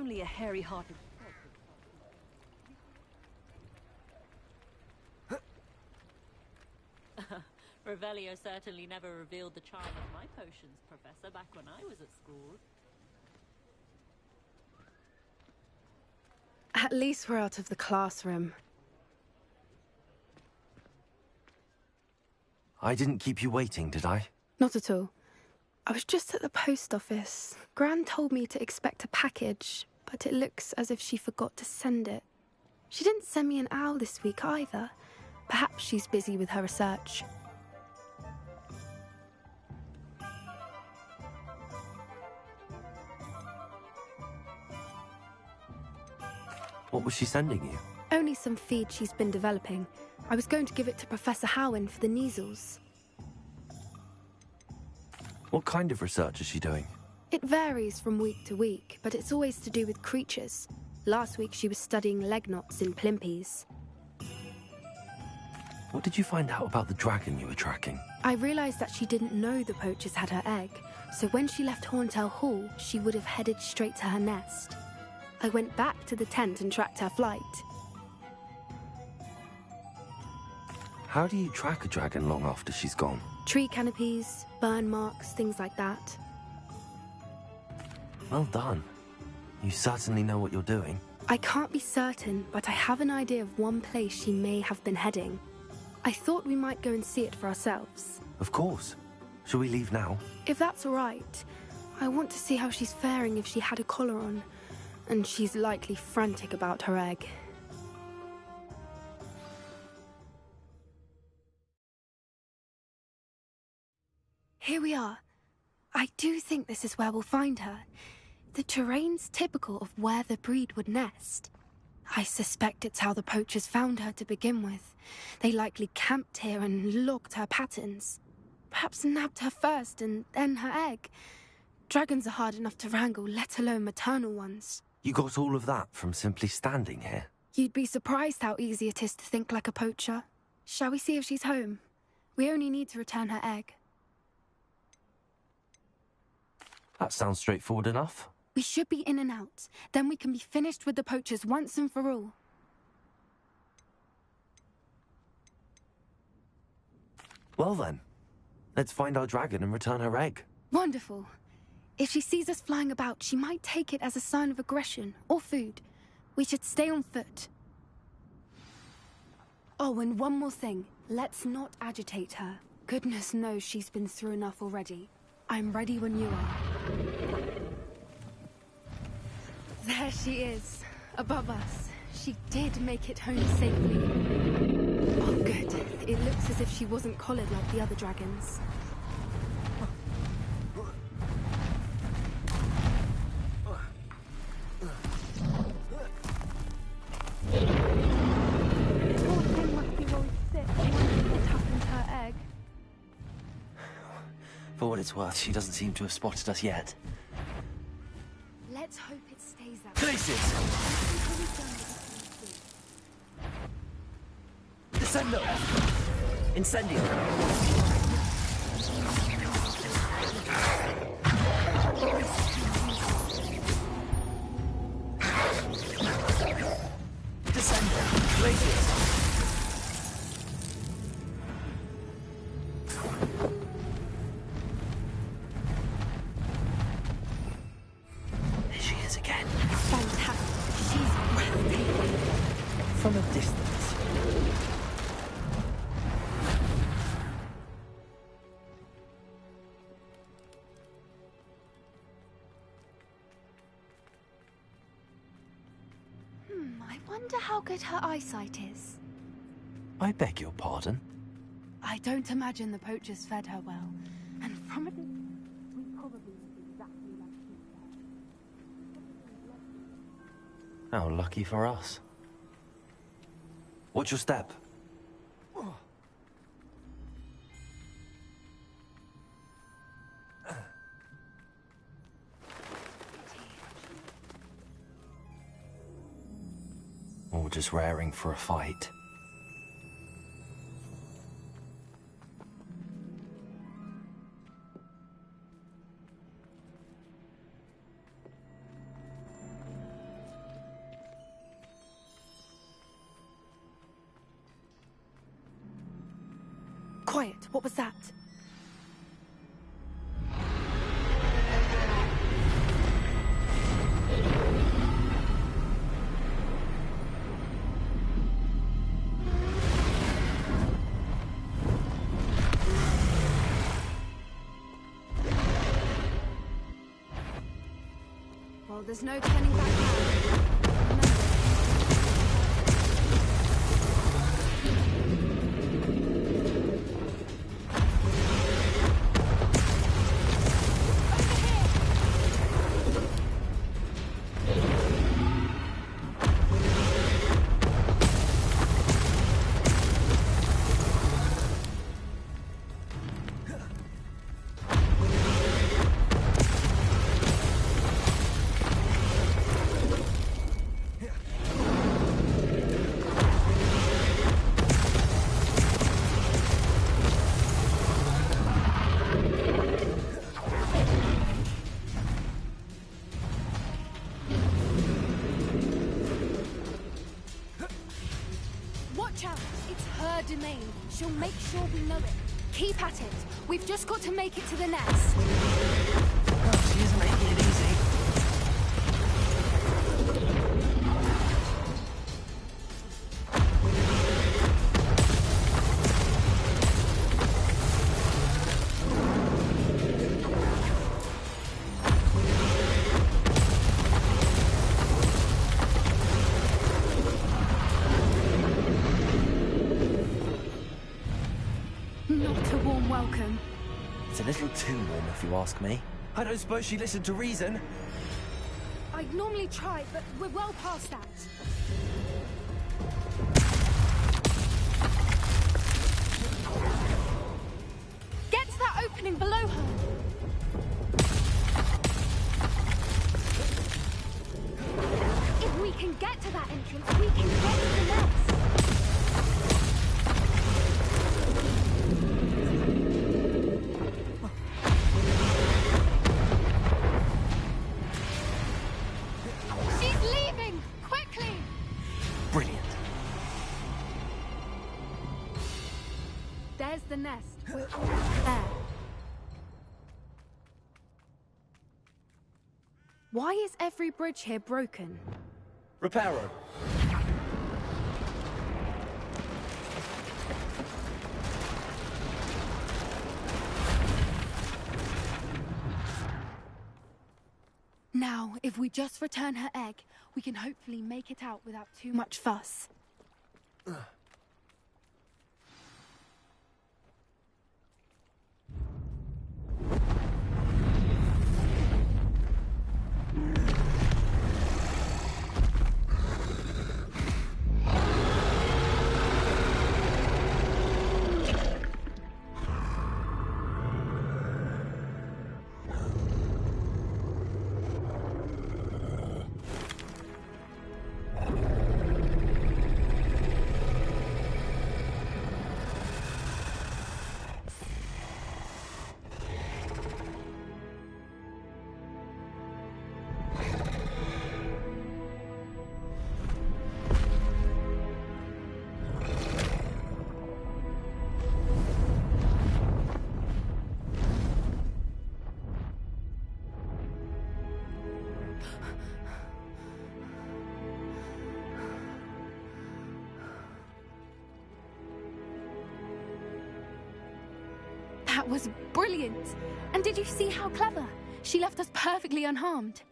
Only a hairy-hearted... Revelio certainly never revealed the charm of my potions, Professor, back when I was at school. At least we're out of the classroom. I didn't keep you waiting, did I? Not at all. I was just at the post office. Gran told me to expect a package, but it looks as if she forgot to send it. She didn't send me an owl this week either. Perhaps she's busy with her research. What was she sending you? Only some feed she's been developing. I was going to give it to Professor Howin for the measles. What kind of research is she doing? It varies from week to week, but it's always to do with creatures. Last week she was studying leg knots in plimpies. What did you find out about the dragon you were tracking? I realised that she didn't know the poachers had her egg, so when she left Horntail Hall, she would have headed straight to her nest. I went back to the tent and tracked her flight. How do you track a dragon long after she's gone? Tree canopies, burn marks, things like that. Well done. You certainly know what you're doing. I can't be certain, but I have an idea of one place she may have been heading. I thought we might go and see it for ourselves. Of course. Shall we leave now? If that's all right. I want to see how she's faring if she had a collar on. And she's likely frantic about her egg. Here we are. I do think this is where we'll find her. The terrain's typical of where the breed would nest. I suspect it's how the poachers found her to begin with. They likely camped here and logged her patterns. Perhaps nabbed her first and then her egg. Dragons are hard enough to wrangle, let alone maternal ones. You got all of that from simply standing here? You'd be surprised how easy it is to think like a poacher. Shall we see if she's home? We only need to return her egg. That sounds straightforward enough. We should be in and out. Then we can be finished with the poachers once and for all. Well then, let's find our dragon and return her egg. Wonderful. If she sees us flying about, she might take it as a sign of aggression or food. We should stay on foot. Oh, and one more thing. Let's not agitate her. Goodness knows she's been through enough already. I'm ready when you are. There she is, above us. She did make it home safely. Oh, good. It looks as if she wasn't collared like the other dragons. For what it's worth, she doesn't seem to have spotted us yet. Let's hope it stays that way. Places! Descendo! Incendio! Descendo! Places! From a distance. I wonder how good her eyesight is. I beg your pardon? I don't imagine the poachers fed her well. And from it, we probably look exactly like she. How lucky for us. Watch your step. Or just raring for a fight. Quiet, what was that? Well, there's no turning back now. Domain. She'll make sure we know it. Keep at it. We've just got to make it to the nest. Oh, she isn't making it easy. Not a warm welcome. It's a little too warm, if you ask me. I don't suppose she listened to reason. I'd normally try, but we're well past that. Get to that opening below her. If we can get to that entrance, we can get to the nest. Brilliant. There's the nest. We're almost there. Why is every bridge here broken? Reparo. Now, if we just return her egg, we can hopefully make it out without too much fuss. That was brilliant! And did you see how clever? She left us perfectly unharmed.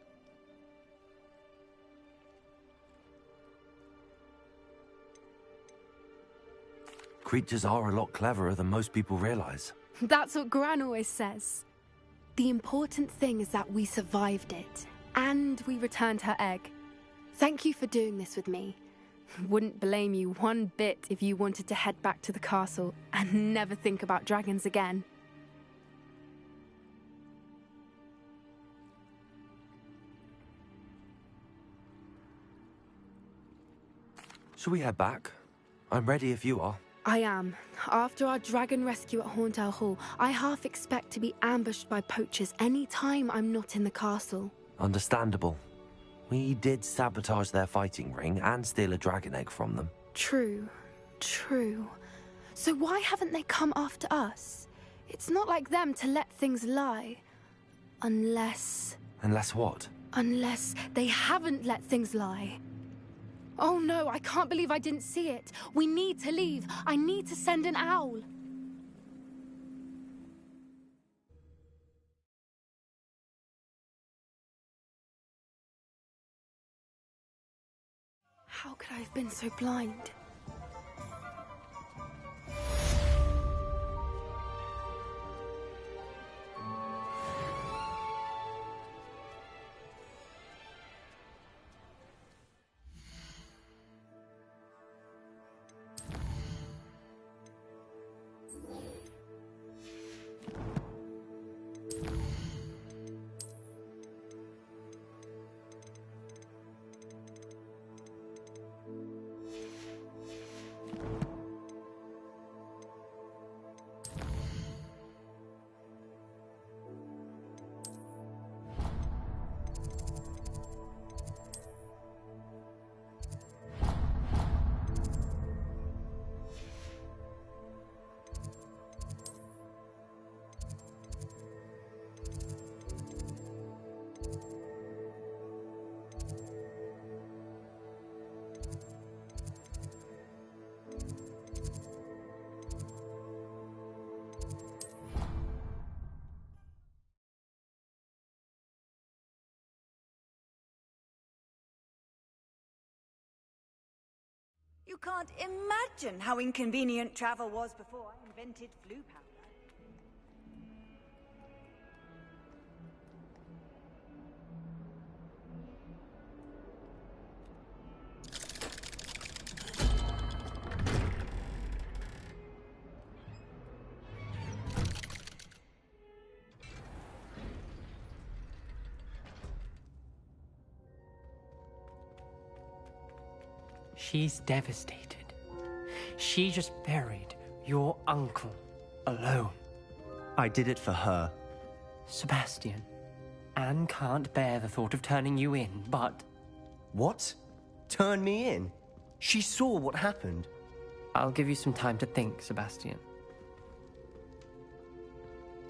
Creatures are a lot cleverer than most people realize. That's what Gran always says. The important thing is that we survived it, and we returned her egg. Thank you for doing this with me. Wouldn't blame you one bit if you wanted to head back to the castle and never think about dragons again. Shall we head back? I'm ready if you are. I am. After our dragon rescue at Hauntel Hall, I half expect to be ambushed by poachers any time I'm not in the castle. Understandable. We did sabotage their fighting ring and steal a dragon egg from them. True. True. So why haven't they come after us? It's not like them to let things lie. Unless what? Unless they haven't let things lie. Oh no, I can't believe I didn't see it. We need to leave. I need to send an owl. How could I have been so blind? You can't imagine how inconvenient travel was before I invented flu powder. She's devastated. She just buried your uncle alone. I did it for her. Sebastian, Anne can't bear the thought of turning you in, but... What? Turn me in? She saw what happened. I'll give you some time to think, Sebastian.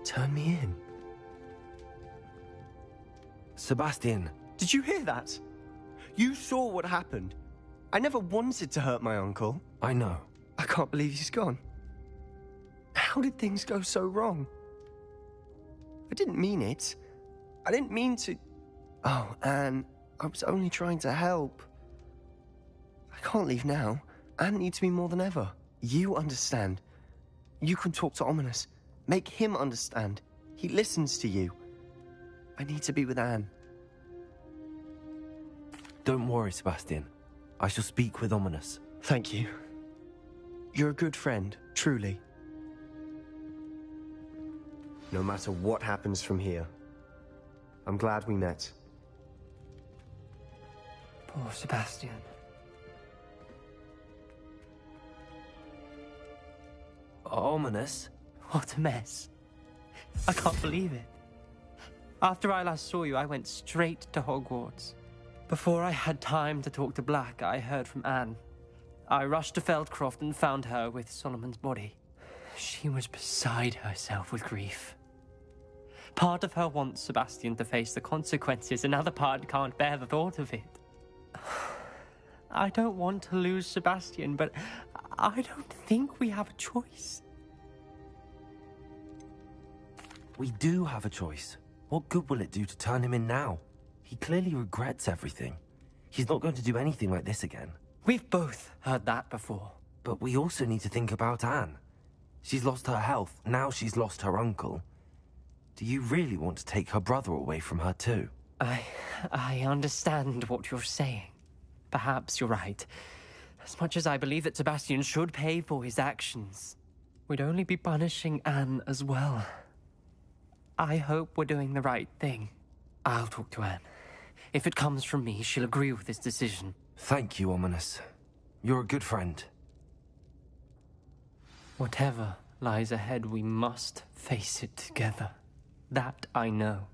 Turn me in? Sebastian. Did you hear that? You saw what happened. I never wanted to hurt my uncle. I know. I can't believe he's gone. How did things go so wrong? I didn't mean it. I didn't mean to... Oh, Anne, I was only trying to help. I can't leave now. Anne needs me more than ever. You understand. You can talk to Ominous. Make him understand. He listens to you. I need to be with Anne. Don't worry, Sebastian. I shall speak with Ominous. Thank you. You're a good friend, truly. No matter what happens from here, I'm glad we met. Poor Sebastian. Ominous? What a mess. I can't believe it. After I last saw you, I went straight to Hogwarts. Before I had time to talk to Black, I heard from Anne. I rushed to Feldcroft and found her with Solomon's body. She was beside herself with grief. Part of her wants Sebastian to face the consequences, another part can't bear the thought of it. I don't want to lose Sebastian, but I don't think we have a choice. We do have a choice. What good will it do to turn him in now? He clearly regrets everything. He's not going to do anything like this again. We've both heard that before. But we also need to think about Anne. She's lost her health, now she's lost her uncle. Do you really want to take her brother away from her too? I understand what you're saying. Perhaps you're right. As much as I believe that Sebastian should pay for his actions, we'd only be punishing Anne as well. I hope we're doing the right thing. I'll talk to Anne. If it comes from me, she'll agree with this decision. Thank you, Ominous. You're a good friend. Whatever lies ahead, we must face it together. That I know.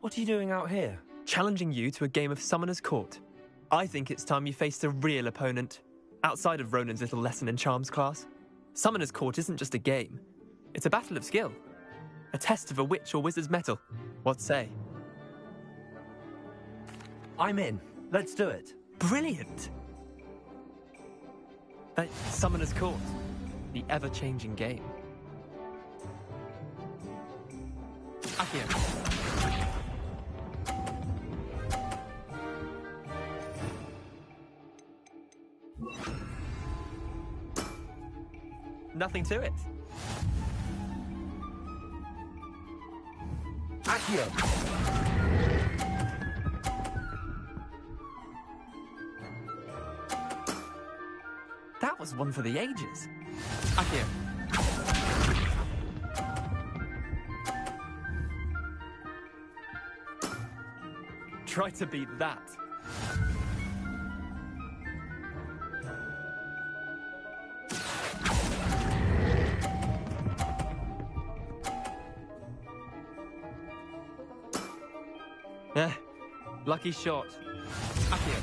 What are you doing out here? Challenging you to a game of Summoner's Court. I think it's time you faced a real opponent, outside of Ronan's little lesson in charms class. Summoner's Court isn't just a game. It's a battle of skill. A test of a witch or wizard's mettle. What say? I'm in. Let's do it. Brilliant! Summoner's Court. The ever-changing game. Accio. Nothing to it. Accio. That was one for the ages. Accio. Try to beat that. Lucky shot. Accio.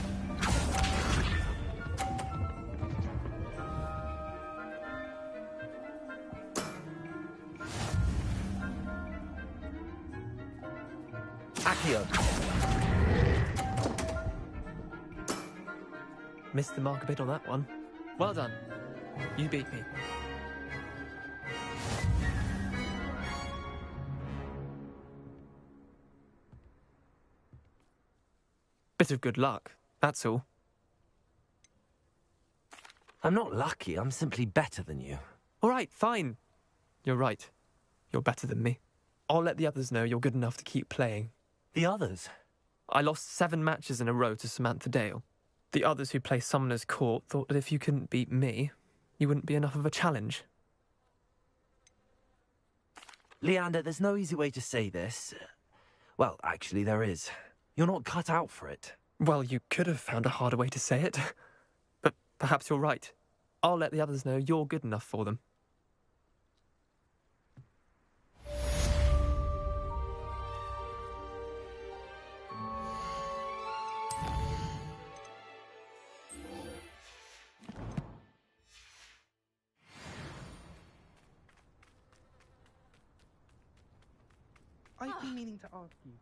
Accio. Missed the mark a bit on that one. Well done. You beat me. Bit of good luck, that's all. I'm not lucky, I'm simply better than you. All right, fine. You're right. You're better than me. I'll let the others know you're good enough to keep playing. The others? I lost 7 matches in a row to Samantha Dale. The others who play Summoner's Court thought that if you couldn't beat me, you wouldn't be enough of a challenge. Leander, there's no easy way to say this. Well, actually, there is. You're not cut out for it. Well, you could have found a harder way to say it. But perhaps you're right. I'll let the others know you're good enough for them. I've been meaning to ask you.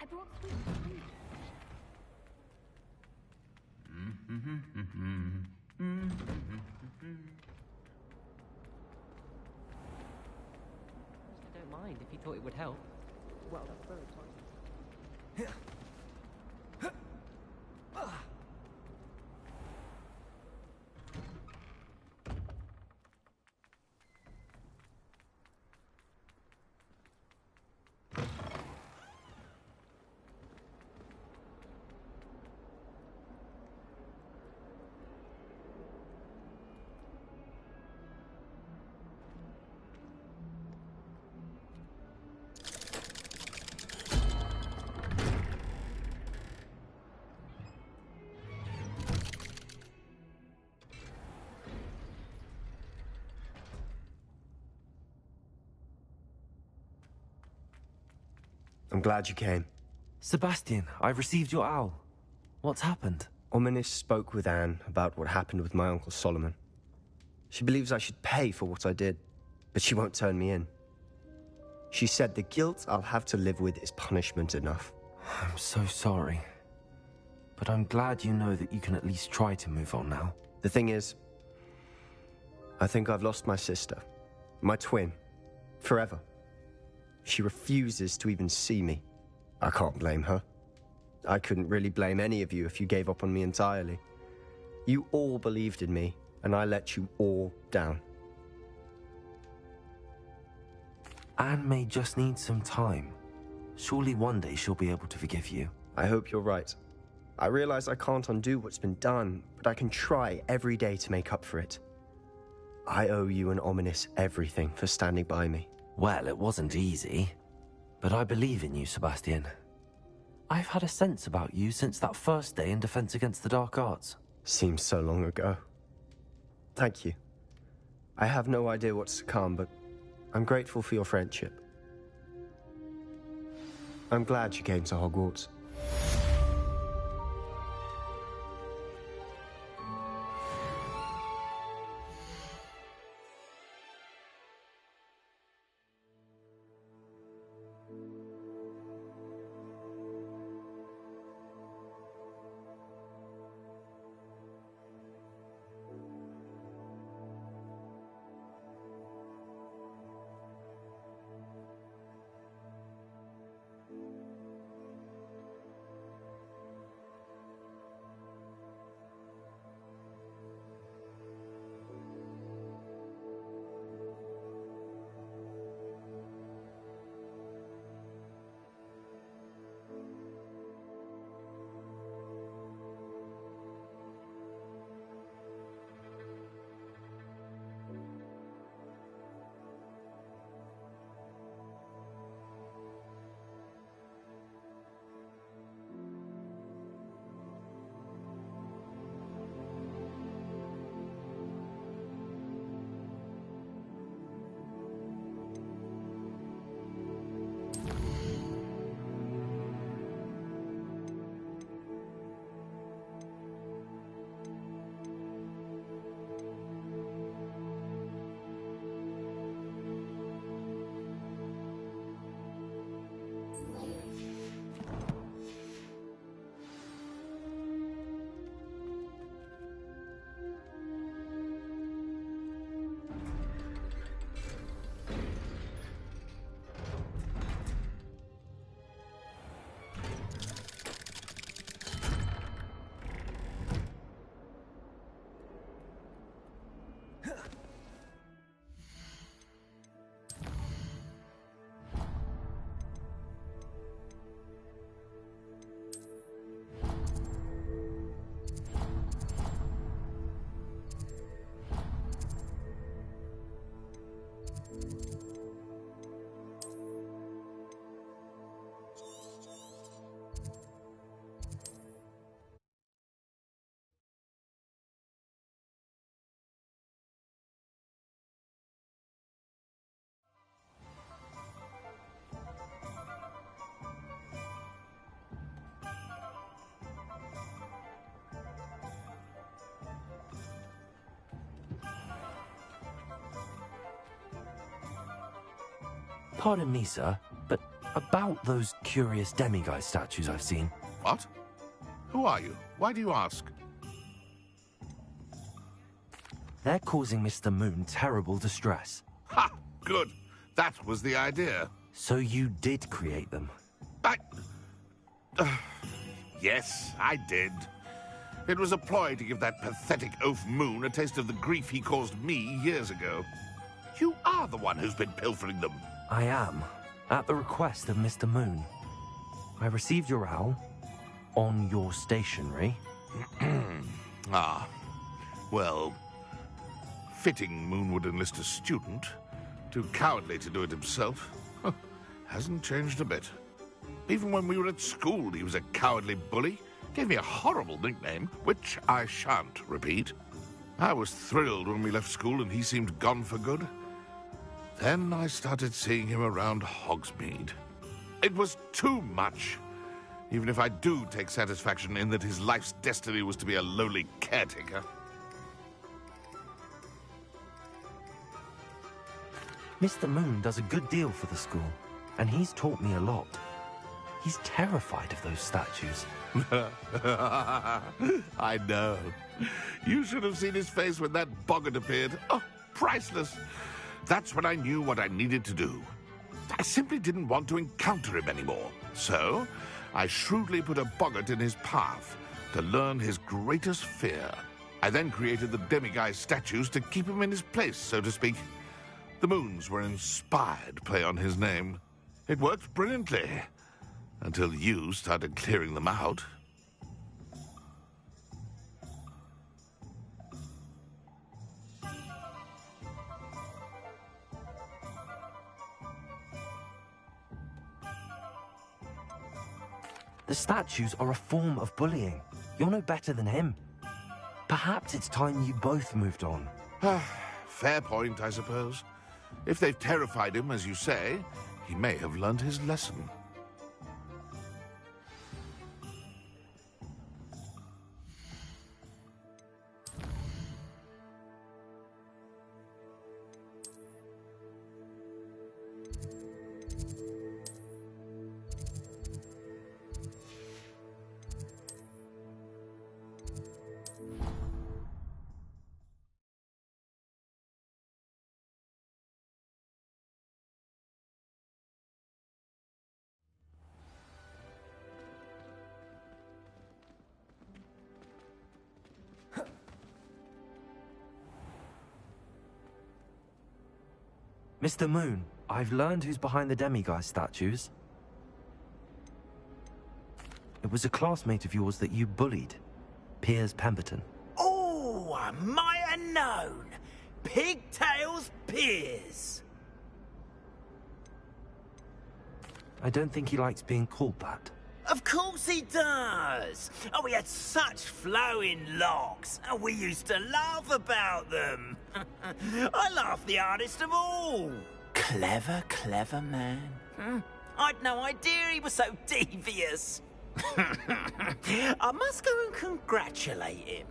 I brought sweets for you. I don't mind if you thought it would help. Well, that's very exciting. I'm glad you came. Sebastian, I've received your owl. What's happened? Ominis spoke with Anne about what happened with my Uncle Solomon. She believes I should pay for what I did, but she won't turn me in. She said the guilt I'll have to live with is punishment enough. I'm so sorry. But I'm glad you know that you can at least try to move on now. The thing is, I think I've lost my sister, my twin, forever. She refuses to even see me. I can't blame her. I couldn't really blame any of you if you gave up on me entirely. You all believed in me, and I let you all down. Anne may just need some time. Surely one day she'll be able to forgive you. I hope you're right. I realize I can't undo what's been done, but I can try every day to make up for it. I owe you and Ominis everything for standing by me. Well, it wasn't easy. But I believe in you, Sebastian. I've had a sense about you since that first day in Defense Against the Dark Arts. Seems so long ago. Thank you. I have no idea what's to come, but I'm grateful for your friendship. I'm glad you came to Hogwarts. Pardon me, sir, but about those curious demiguise statues I've seen. What? Who are you? Why do you ask? They're causing Mr. Moon terrible distress. Ha! Good. That was the idea. So you did create them? Yes, I did. It was a ploy to give that pathetic oaf Moon a taste of the grief he caused me years ago. You are the one who's been pilfering them. I am, at the request of Mr. Moon. I received your owl on your stationery. Ah, well, fitting Moon would enlist a student. Too cowardly to do it himself. Hasn't changed a bit. Even when we were at school, he was a cowardly bully. Gave me a horrible nickname, which I shan't repeat. I was thrilled when we left school and he seemed gone for good. Then I started seeing him around Hogsmeade. It was too much. Even if I do take satisfaction in that his life's destiny was to be a lowly caretaker. Mr. Moon does a good deal for the school, and he's taught me a lot. He's terrified of those statues. I know. You should have seen his face when that boggart appeared. Oh, priceless. That's when I knew what I needed to do. I simply didn't want to encounter him anymore. So, I shrewdly put a boggart in his path to learn his greatest fear. I then created the demiguise statues to keep him in his place, so to speak. The moons were an inspired play on his name. It worked brilliantly, until you started clearing them out. The statues are a form of bullying. You're no better than him. Perhaps it's time you both moved on. fair point, I suppose. If they've terrified him, as you say, he may have learned his lesson. Mr. Moon, I've learned who's behind the demiguise statues. It was a classmate of yours that you bullied, Piers Pemberton. Oh, I might have known. Pigtails Piers. I don't think he likes being called that. Of course he does. Oh, he had such flowing locks, and we used to laugh about them. I laughed the hardest of all. Clever, clever man. I'd no idea he was so devious. I must go and congratulate him.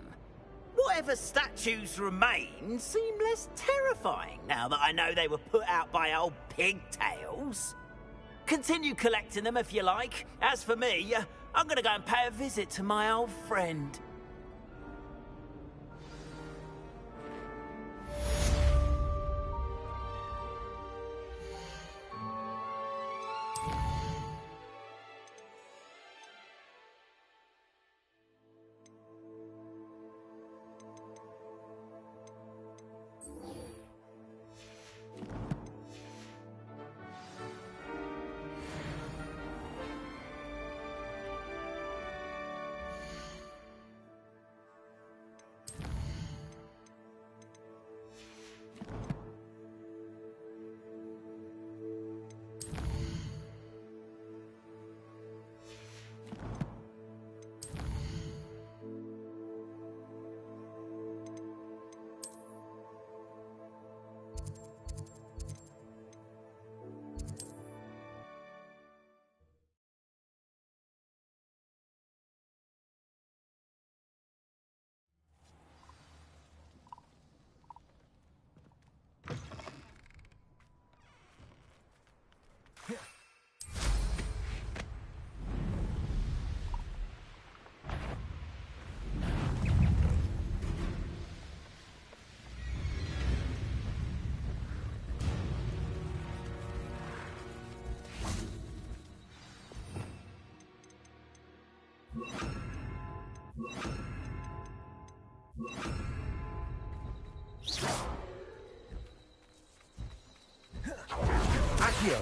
Whatever statues remain seem less terrifying now that I know they were put out by old pigtails. Continue collecting them if you like. As for me, I'm gonna go and pay a visit to my old friend. Accio.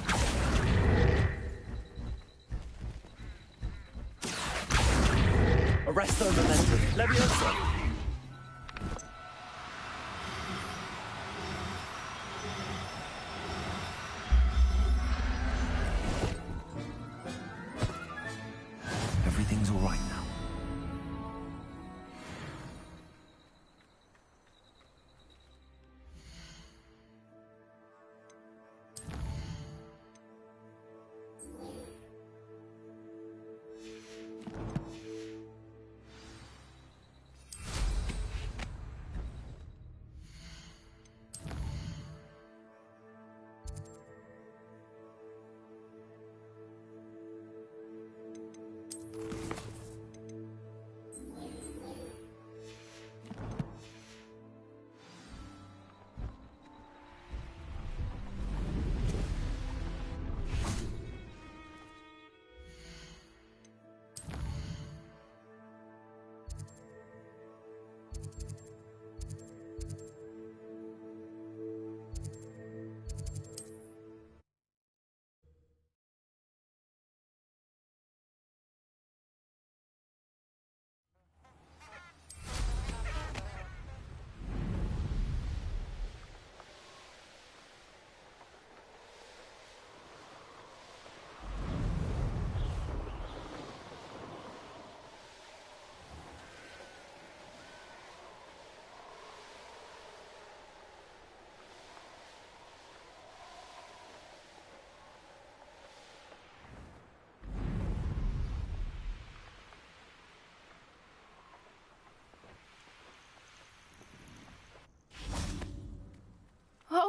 Arresto momentum. Leviosa. Everything's all right now.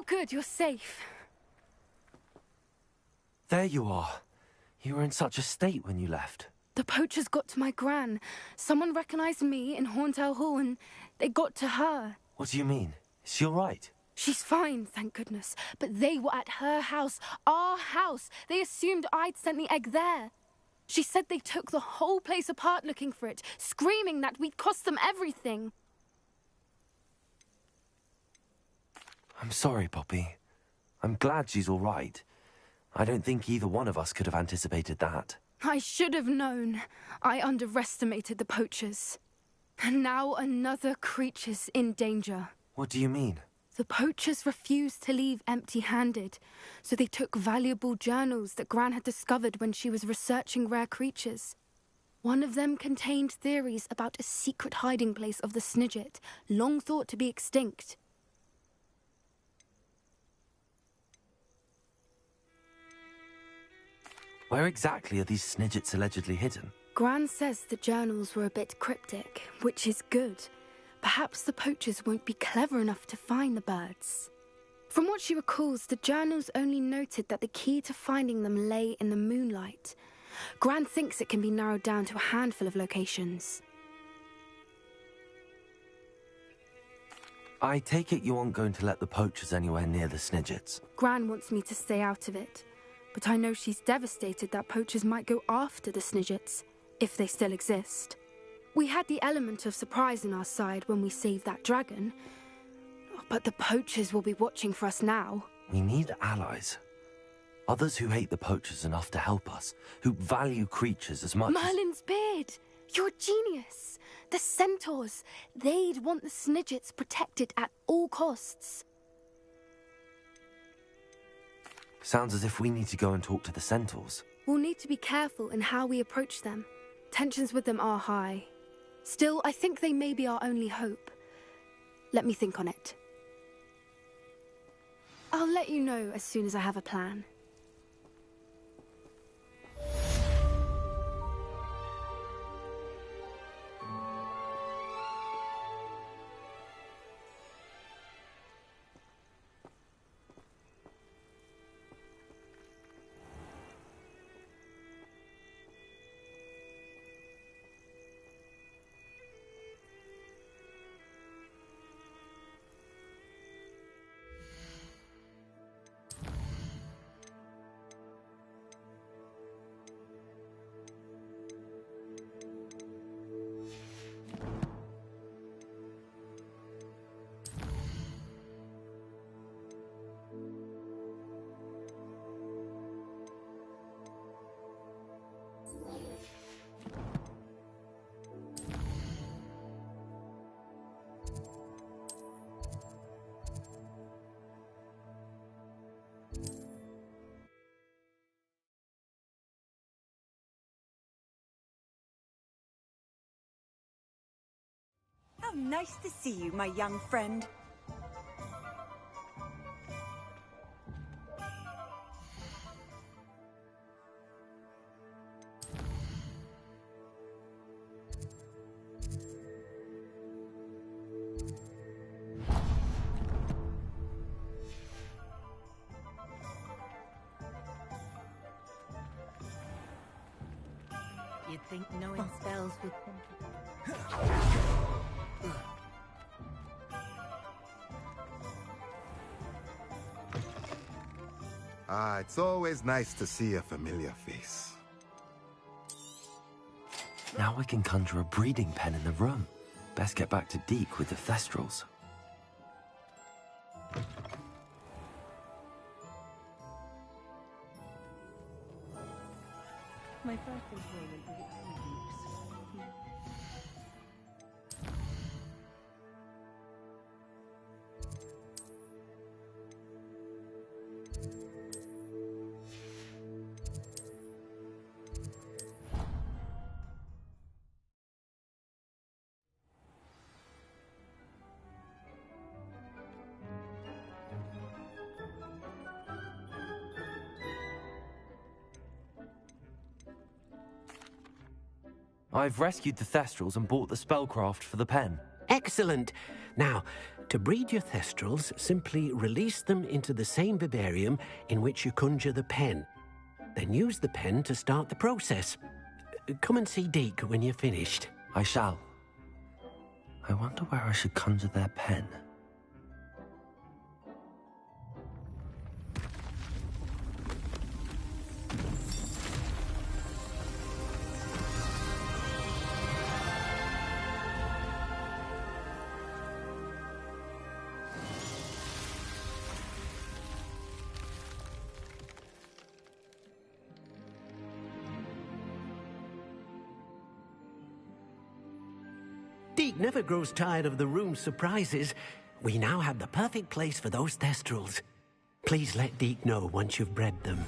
good, you're safe. There you are. You were in such a state when you left. The poachers got to my gran. Someone recognized me in Horntail Hall and they got to her. What do you mean? Is she all right? She's fine, thank goodness. But they were at her house, our house. They assumed I'd sent the egg there. She said they took the whole place apart looking for it, screaming that we'd cost them everything. I'm sorry, Poppy. I'm glad she's all right. I don't think either one of us could have anticipated that. I should have known. I underestimated the poachers. And now another creature's in danger. What do you mean? The poachers refused to leave empty-handed, so they took valuable journals that Gran had discovered when she was researching rare creatures. One of them contained theories about a secret hiding place of the Snidget, long thought to be extinct. Where exactly are these Snidgets allegedly hidden? Gran says the journals were a bit cryptic, which is good. Perhaps the poachers won't be clever enough to find the birds. From what she recalls, the journals only noted that the key to finding them lay in the moonlight. Gran thinks it can be narrowed down to a handful of locations. I take it you aren't going to let the poachers anywhere near the Snidgets. Gran wants me to stay out of it, but I know she's devastated that poachers might go after the Snidgets, if they still exist. We had the element of surprise on our side when we saved that dragon, but the poachers will be watching for us now. We need allies. Others who hate the poachers enough to help us, who value creatures as much Merlin's beard! You're a genius! The Centaurs! They'd want the Snidgets protected at all costs. Sounds as if we need to go and talk to the Centaurs. We'll need to be careful in how we approach them. Tensions with them are high. Still, I think they may be our only hope. Let me think on it. I'll let you know as soon as I have a plan. How nice to see you, my young friend. You'd think knowing spells would... Ah, it's always nice to see a familiar face. Now I can conjure a breeding pen in the room. Best get back to Deke with the Thestrals. My first employment was at Hogwarts. I've rescued the Thestrals and bought the spellcraft for the pen. Excellent. Now, to breed your thestrals, simply release them into the same vivarium in which you conjure the pen. Then use the pen to start the process. Come and see Deke when you're finished. I shall. I wonder where I should conjure their pen. Deke never grows tired of the room's surprises. We now have the perfect place for those thestrals. Please let Deke know once you've bred them.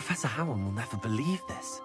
Professor Howard will never believe this.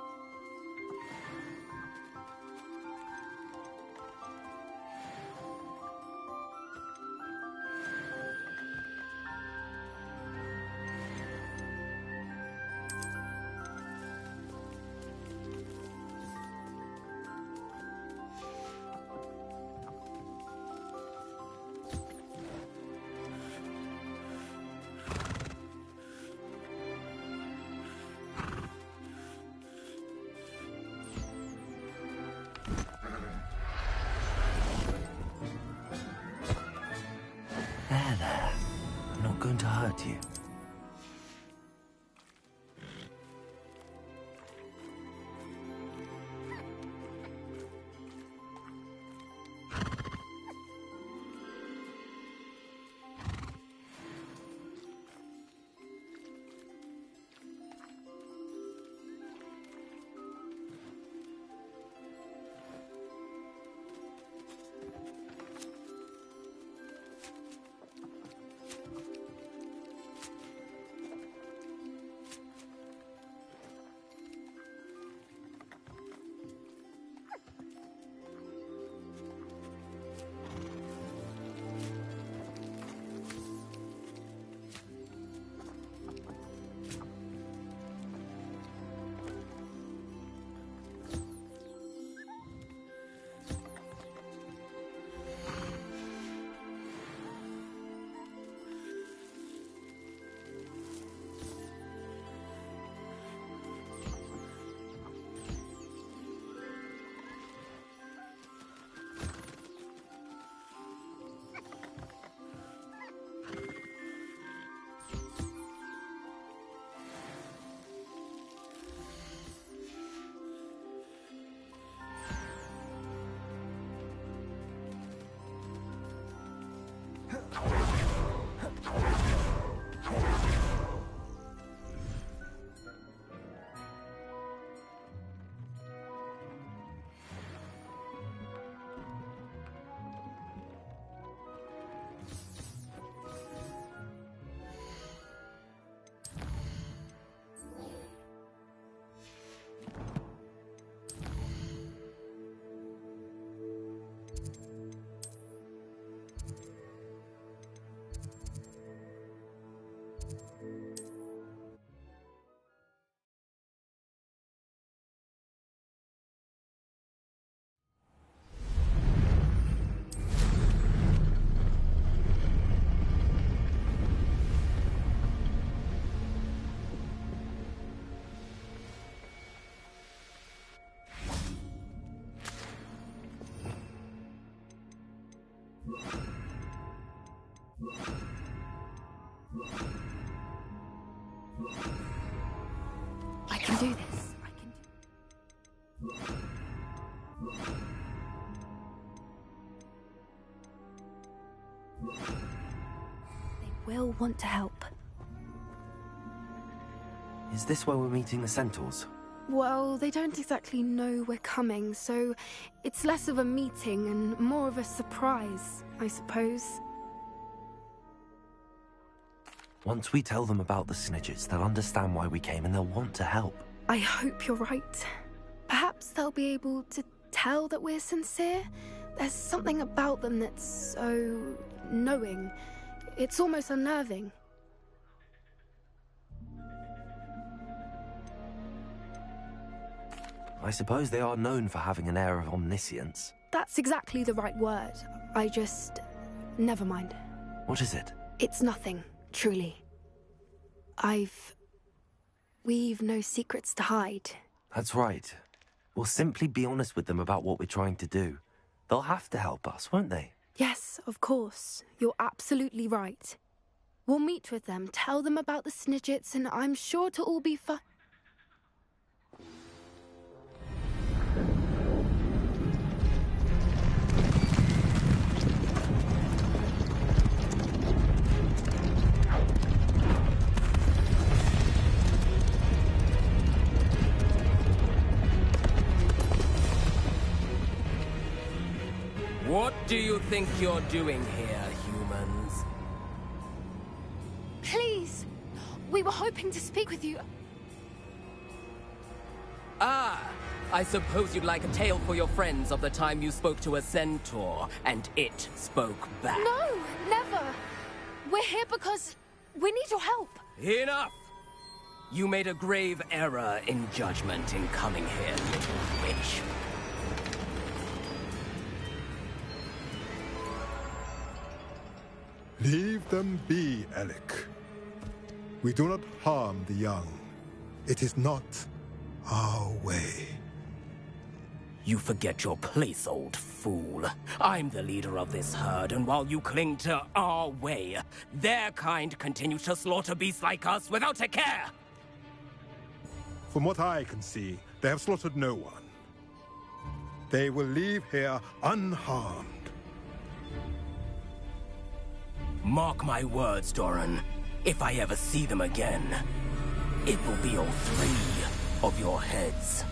There. I'm not going to hurt you. I can do this. They will want to help. Is this where we're meeting the Centaurs? Well, they don't exactly know we're coming, so it's less of a meeting and more of a surprise, I suppose. Once we tell them about the Snidgets, they'll understand why we came and they'll want to help. I hope you're right. Perhaps they'll be able to tell that we're sincere. There's something about them that's so knowing. It's almost unnerving. I suppose they are known for having an air of omniscience. That's exactly the right word. I just... never mind. What is it? It's nothing, truly. We've no secrets to hide. That's right. We'll simply be honest with them about what we're trying to do. They'll have to help us, won't they? Yes, of course. You're absolutely right. We'll meet with them, tell them about the Snidgets, and I'm sure it'll all be fine. What do you think you're doing here, humans? Please! We were hoping to speak with you. Ah, I suppose you'd like a tale for your friends of the time you spoke to a centaur, and it spoke back. No, never. We're here because we need your help. Enough! You made a grave error in judgment in coming here, little witch. Leave them be, Alec. We do not harm the young. It is not our way. You forget your place, old fool. I'm the leader of this herd, and while you cling to our way, their kind continue to slaughter beasts like us without a care! From what I can see, they have slaughtered no one. They will leave here unharmed. Mark my words, Doran. If I ever see them again, it will be all 3 of your heads.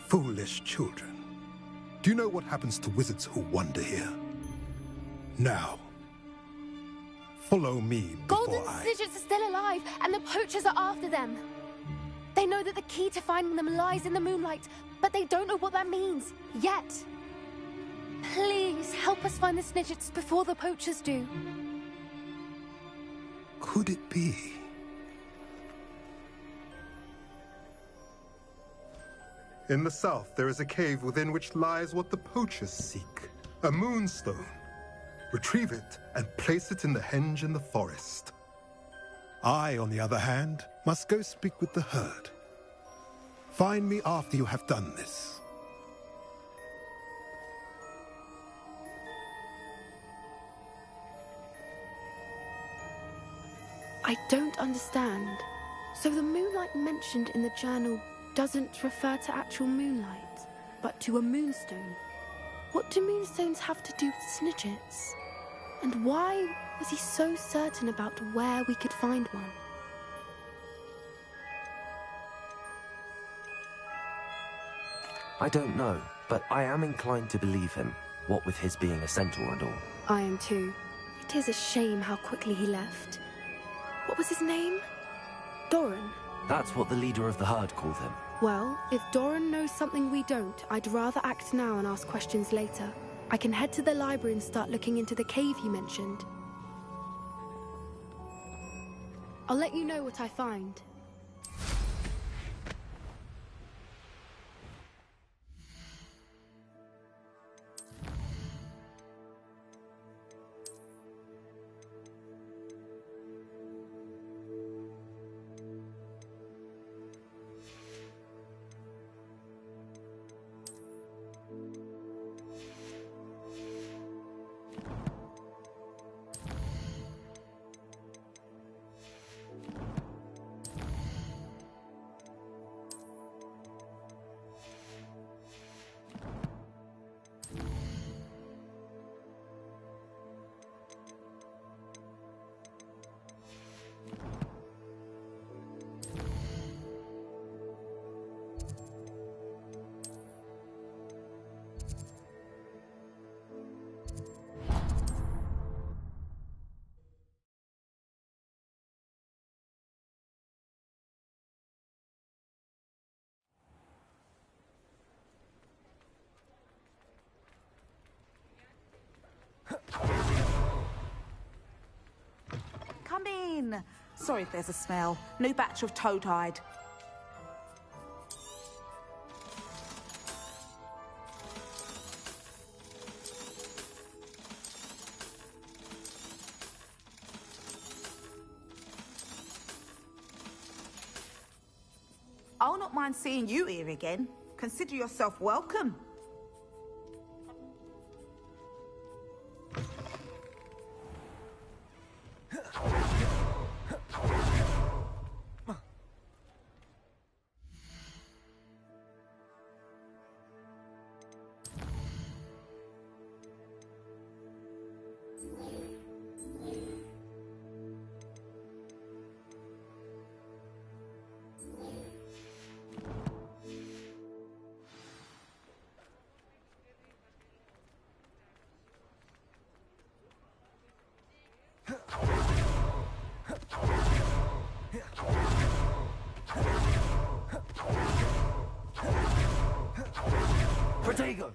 Foolish children. Do you know what happens to wizards who wander here? Now, follow me before Golden Snidgets are still alive, and the poachers are after them. They know that the key to finding them lies in the moonlight, but they don't know what that means, yet. Please, help us find the Snidgets before the poachers do. Could it be? In the south, there is a cave within which lies what the poachers seek. A moonstone. Retrieve it and place it in the henge in the forest. I, on the other hand, must go speak with the herd. Find me after you have done this. I don't understand. So the moonlight mentioned in the journal doesn't refer to actual moonlight, but to a moonstone. What do moonstones have to do with Snidgets? And why was he so certain about where we could find one? I don't know, but I am inclined to believe him, what with his being a centaur and all. I am too. It is a shame how quickly he left. What was his name? Doran? That's what the leader of the herd called him. Well, if Doran knows something we don't, I'd rather act now and ask questions later. I can head to the library and start looking into the cave you mentioned. I'll let you know what I find. Come in. Sorry if there's a smell. New batch of toad-hide. I'll not mind seeing you here again. Consider yourself welcome. Protego!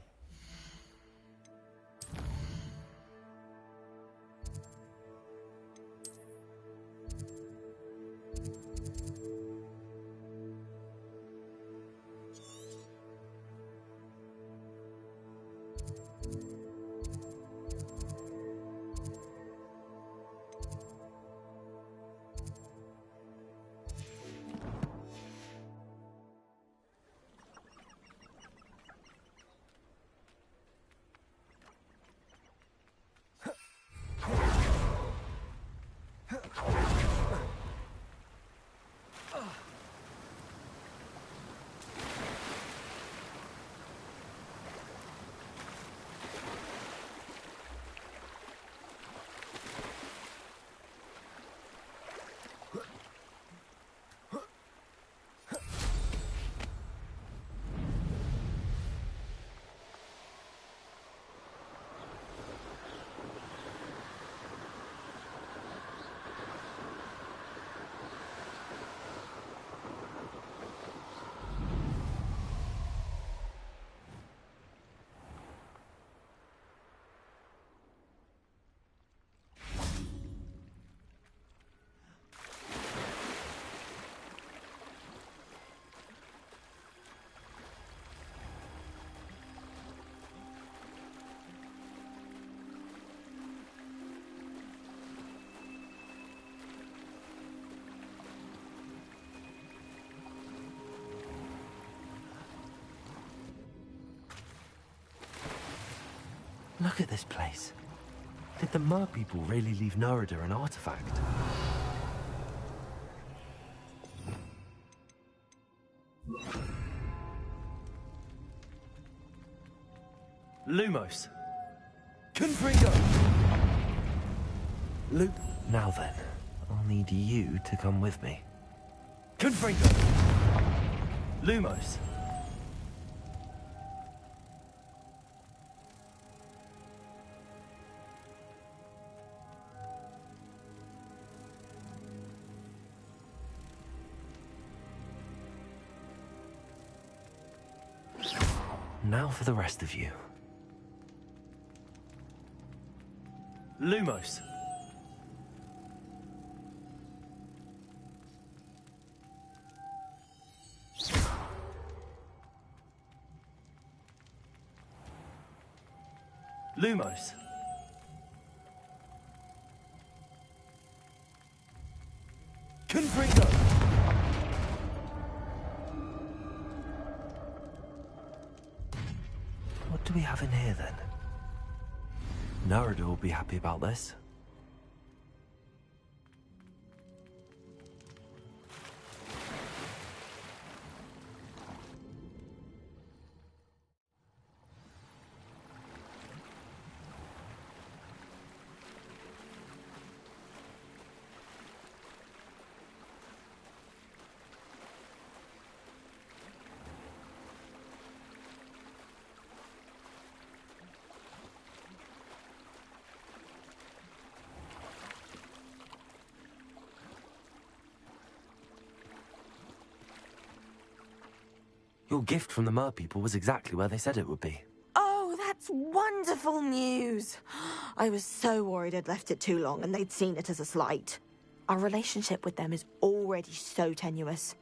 Look at this place. Did the Mer people really leave Nerida an artifact? Lumos! Confringo! Now then, I'll need you to come with me. Confringo! Lumos! Now for the rest of you. Lumos. Lumos. Confringo. What do we have in here, then? Nerida will be happy about this. Your gift from the Mer people was exactly where they said it would be. Oh, that's wonderful news. I was so worried I'd left it too long and they'd seen it as a slight. Our relationship with them is already so tenuous.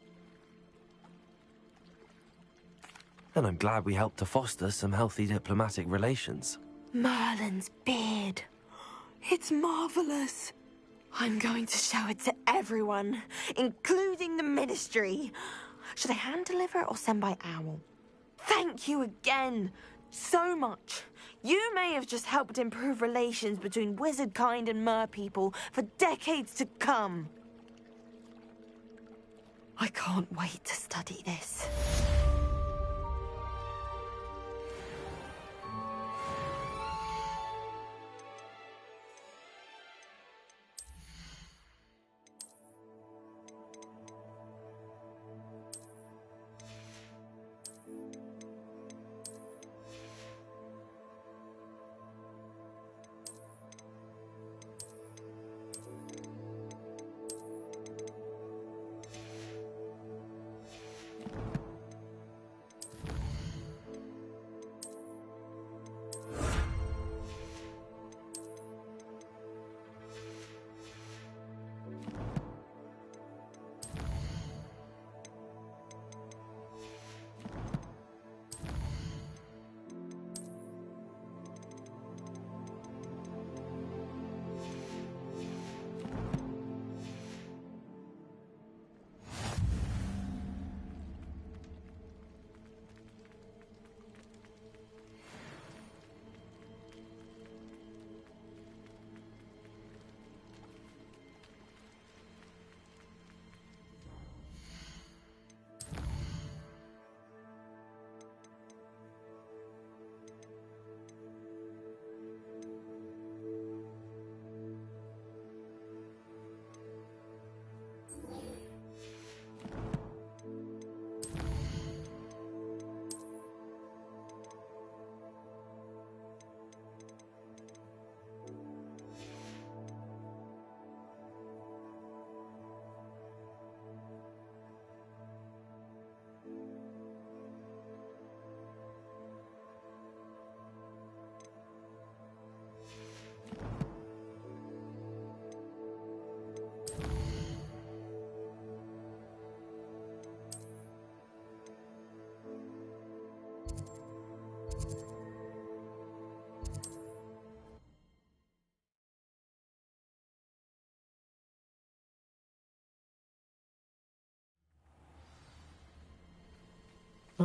And I'm glad we helped to foster some healthy diplomatic relations. Merlin's beard. It's marvelous. I'm going to show it to everyone, including the Ministry. Should I hand deliver it or send by owl? Thank you again so much. You may have just helped improve relations between wizard kind and mer people for decades to come. I can't wait to study this.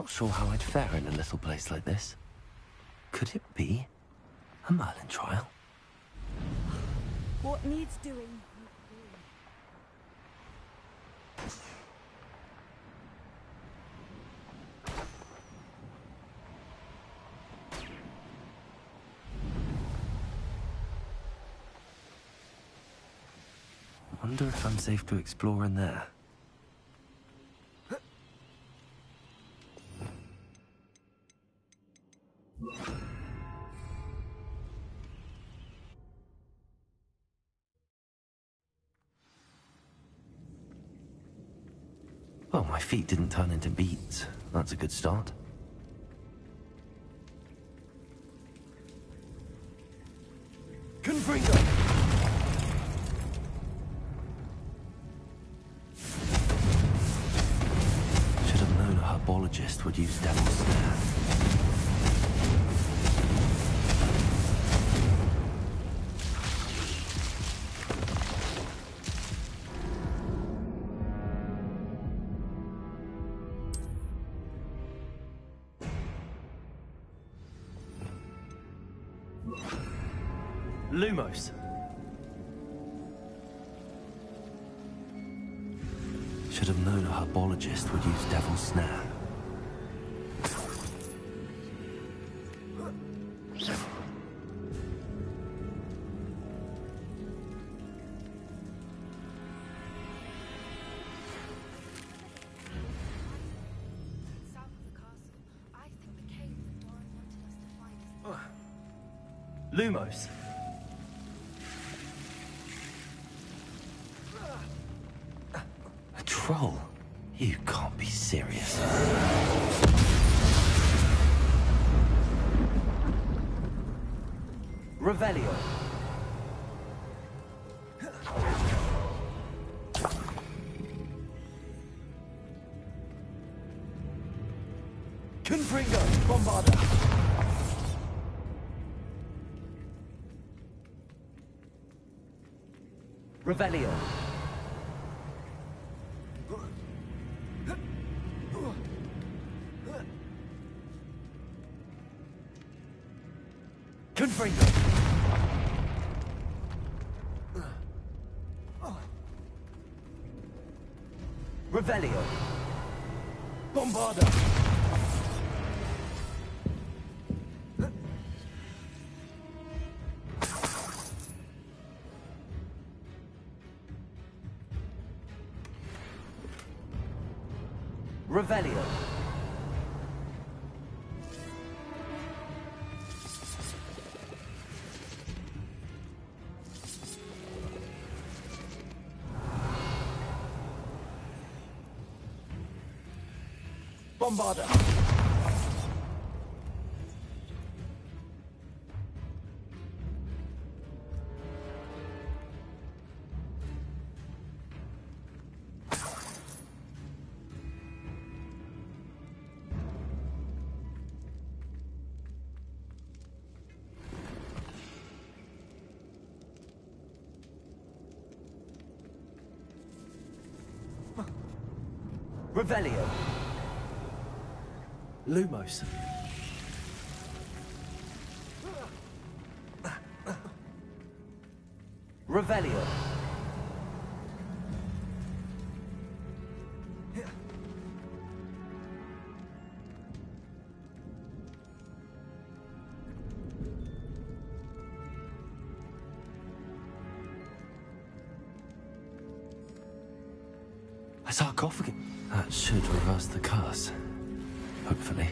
not sure how I'd fare in a little place like this. Could it be a Merlin trial? What needs doing? Wonder if I'm safe to explore in there. Well, my feet didn't turn into beets. That's a good start. Confringo! Should have known a herbologist would use Devil's Snare. Lumos. Should have known a herbologist would use Devil's Snare. Lumos. A troll? You can't be serious. Revelio. Confringo! Bombarda! Revelio. Confringo! Revelio. Bombarda! Revelio. Bombarda! Revelio. Lumos. Revelio. A sarcophagus. That should reverse the curse. Hopefully.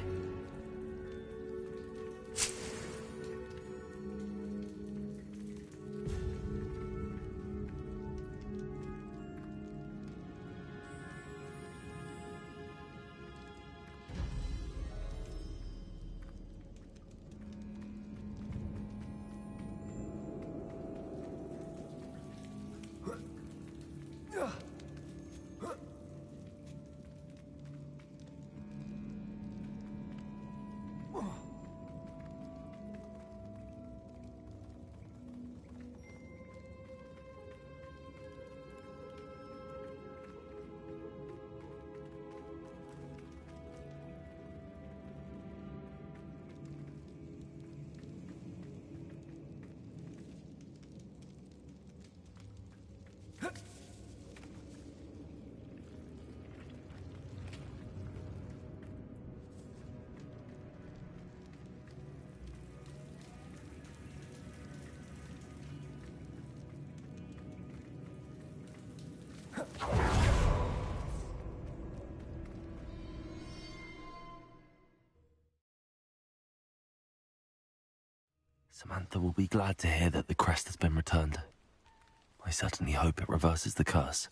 Samantha will be glad to hear that the crest has been returned. I certainly hope it reverses the curse.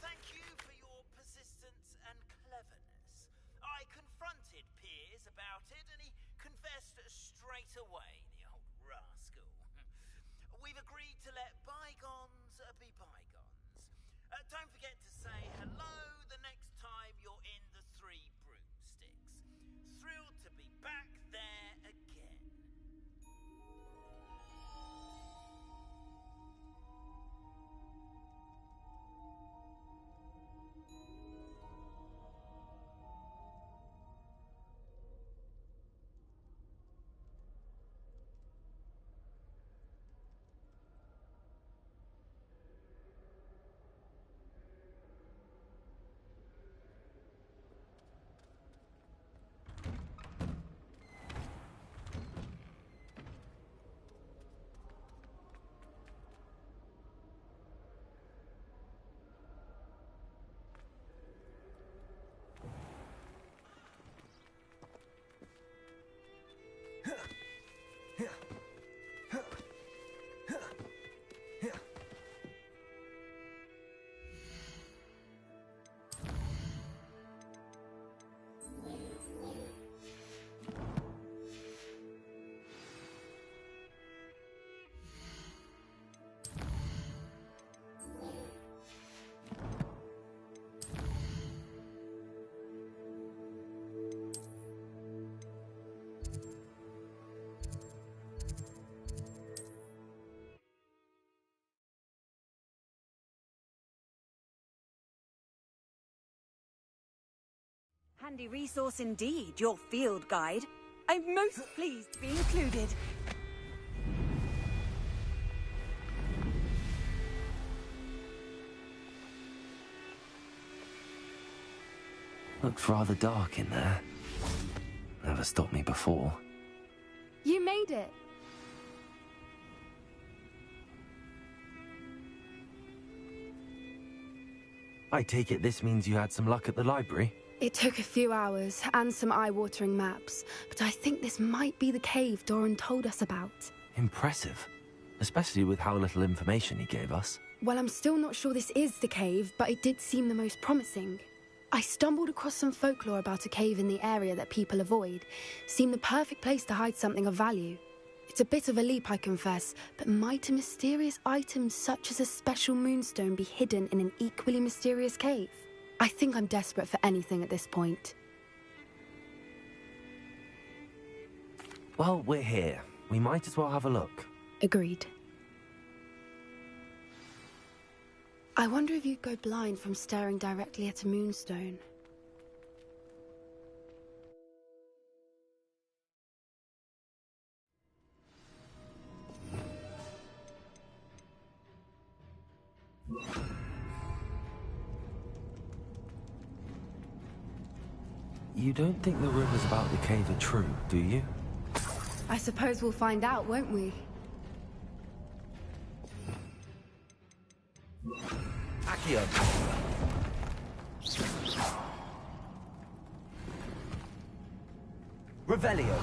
Thank you for your persistence and cleverness. I confronted Piers about it, and he confessed straight away, the old rascal. We've agreed to let bygones be bygones. Don't forget to say hello the next time you're in the Three Broomsticks. Thrilled to be back there again. handy resource indeed, your field guide. I'm most pleased to be included. Looks rather dark in there. Never stopped me before. You made it. I take it this means you had some luck at the library? It took a few hours and some eye-watering maps, but I think this might be the cave Doran told us about. Impressive. Especially with how little information he gave us. Well, I'm still not sure this is the cave, but it did seem the most promising. I stumbled across some folklore about a cave in the area that people avoid. Seemed the perfect place to hide something of value. It's a bit of a leap, I confess, but might a mysterious item such as a special moonstone be hidden in an equally mysterious cave? I think I'm desperate for anything at this point. Well, we're here. We might as well have a look. Agreed. I wonder if you'd go blind from staring directly at a moonstone. You don't think the rumors about the cave are true, do you? I suppose we'll find out, won't we? Accio! Revelio!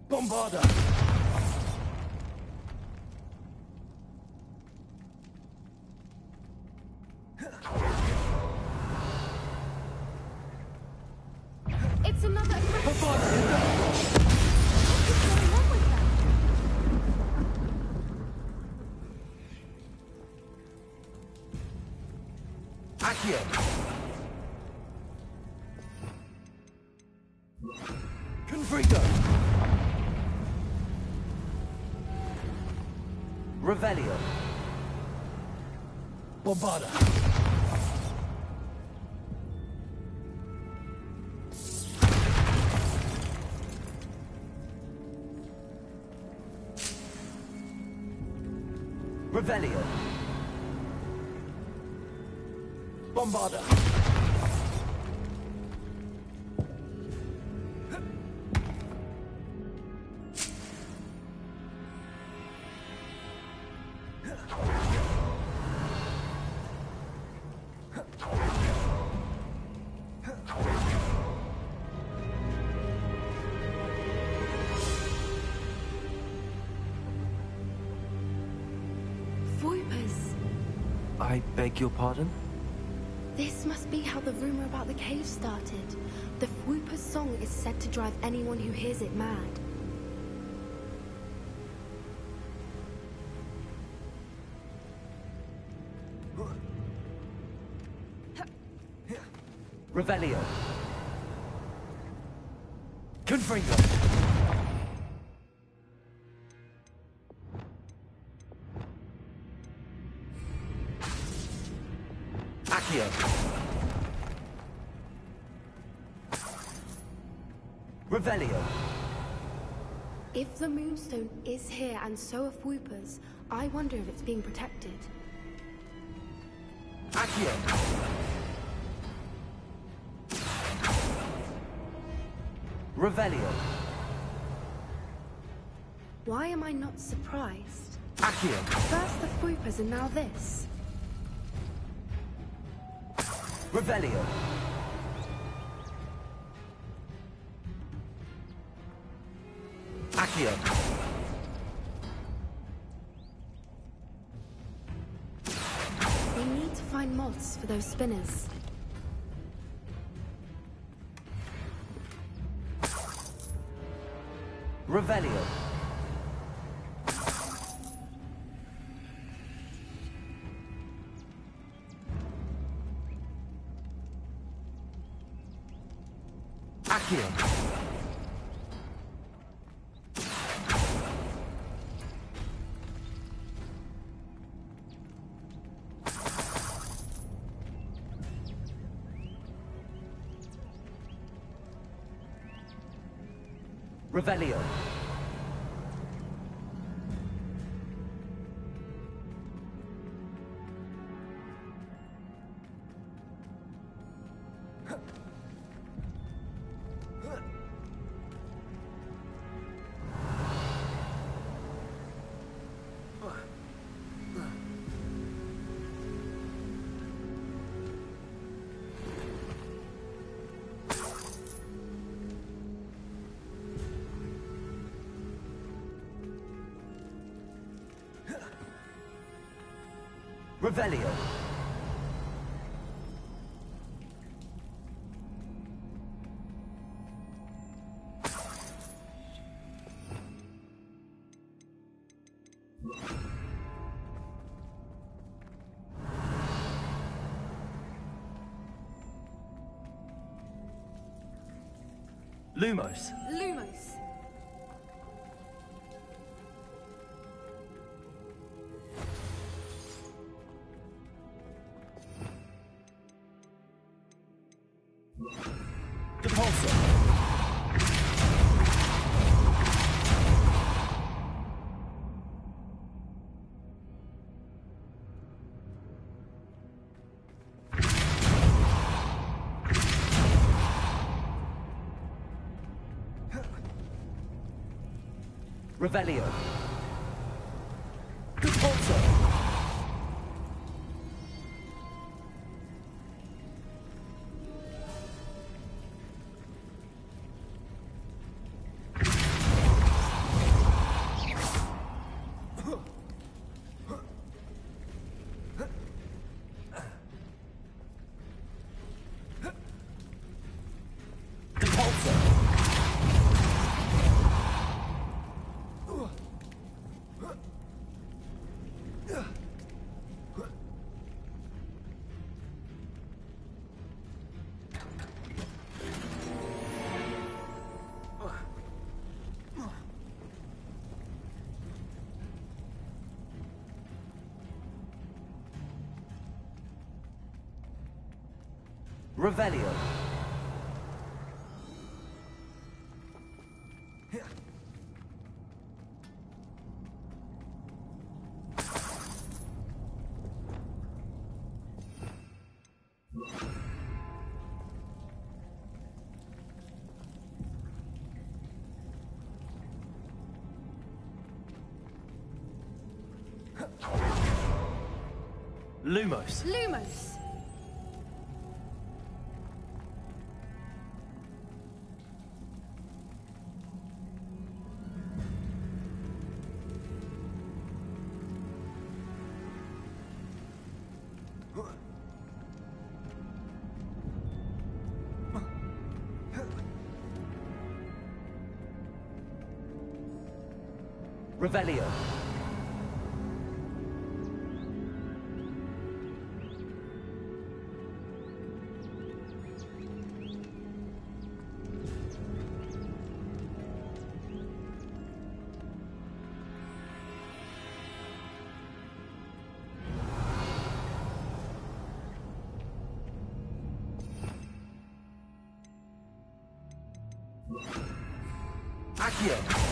Bombarda! It's another... What's going on with that? Accio! Confrigo! Revelio. Bombarda. Revelio. Bombarda. I beg your pardon? This must be how the rumor about the cave started. The Whooper's song is said to drive anyone who hears it mad. Revelio. Confringo. Accio. Revelio. If the Moonstone is here and so are Whoopers, I wonder if it's being protected. Accio. Revelio. Why am I not surprised? Accio. First the Whoopers and now this. Revelio. Accio. We need to find moths for those spinners. Revelio. Accio. Revelio. Revelio. Lumos. Lumos. Depulso. Revelio. Depulso. Revelio. Lumos. Lumos. Revelio. Accio.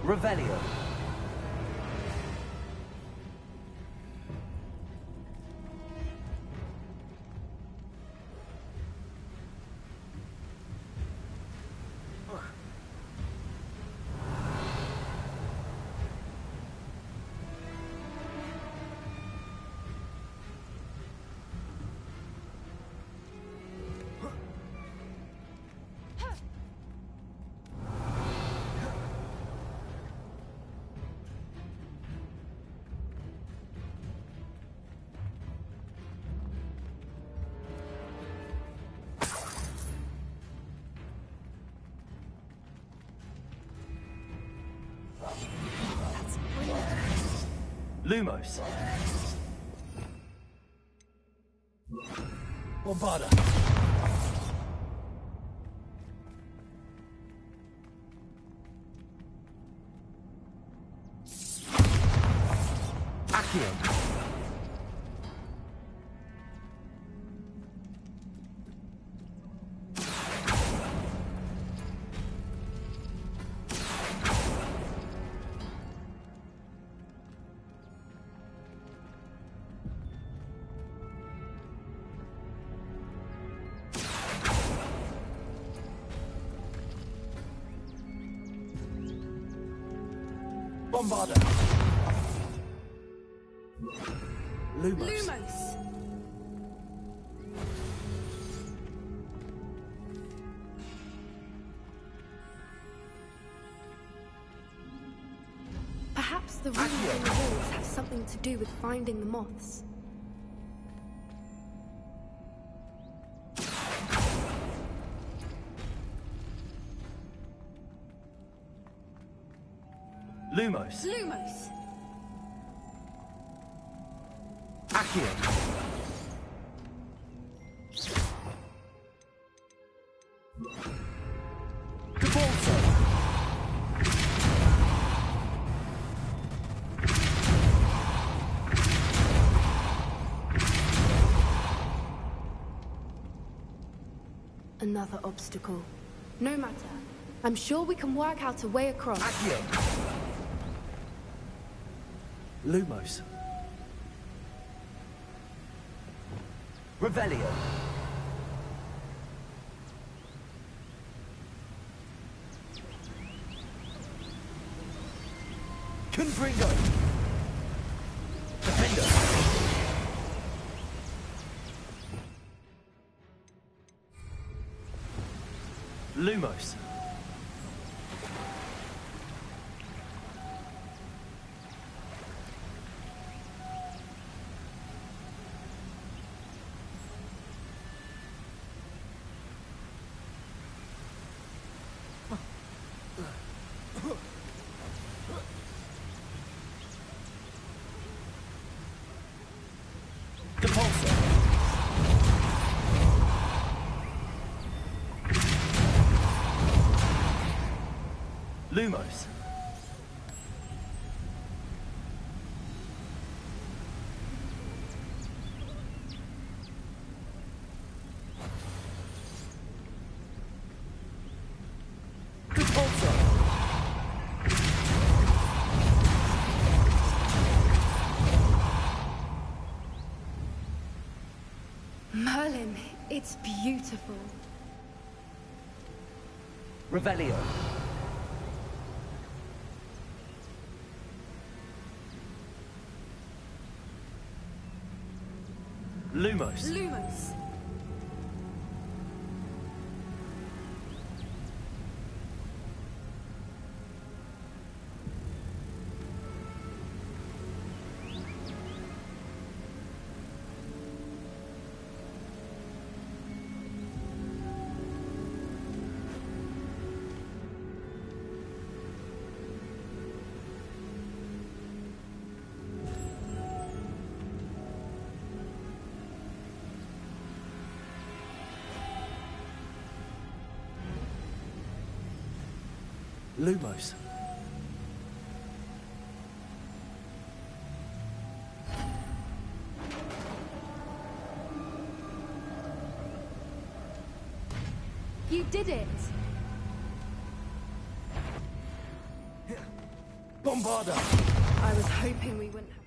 Revelio. Lumos. Bombarda. Accio. Bombarda. Lumos. Perhaps the runes on the walls have something to do with finding the moths. Lumos. Lumos! Accio. Another obstacle. No matter. I'm sure we can work out a way across. Accio. Lumos. Revelio. Confringo. Defender. Lumos. Lumos. Merlin, it's beautiful. Revelio. Lumos. Lumos. Lumos. You did it! Bombarda. I was hoping we wouldn't have...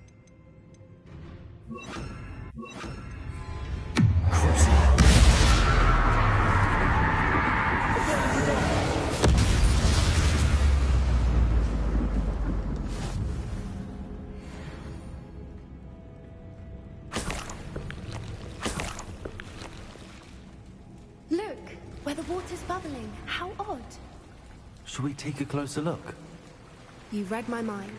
Look, where the water's bubbling. How odd. Should we take a closer look? You read my mind.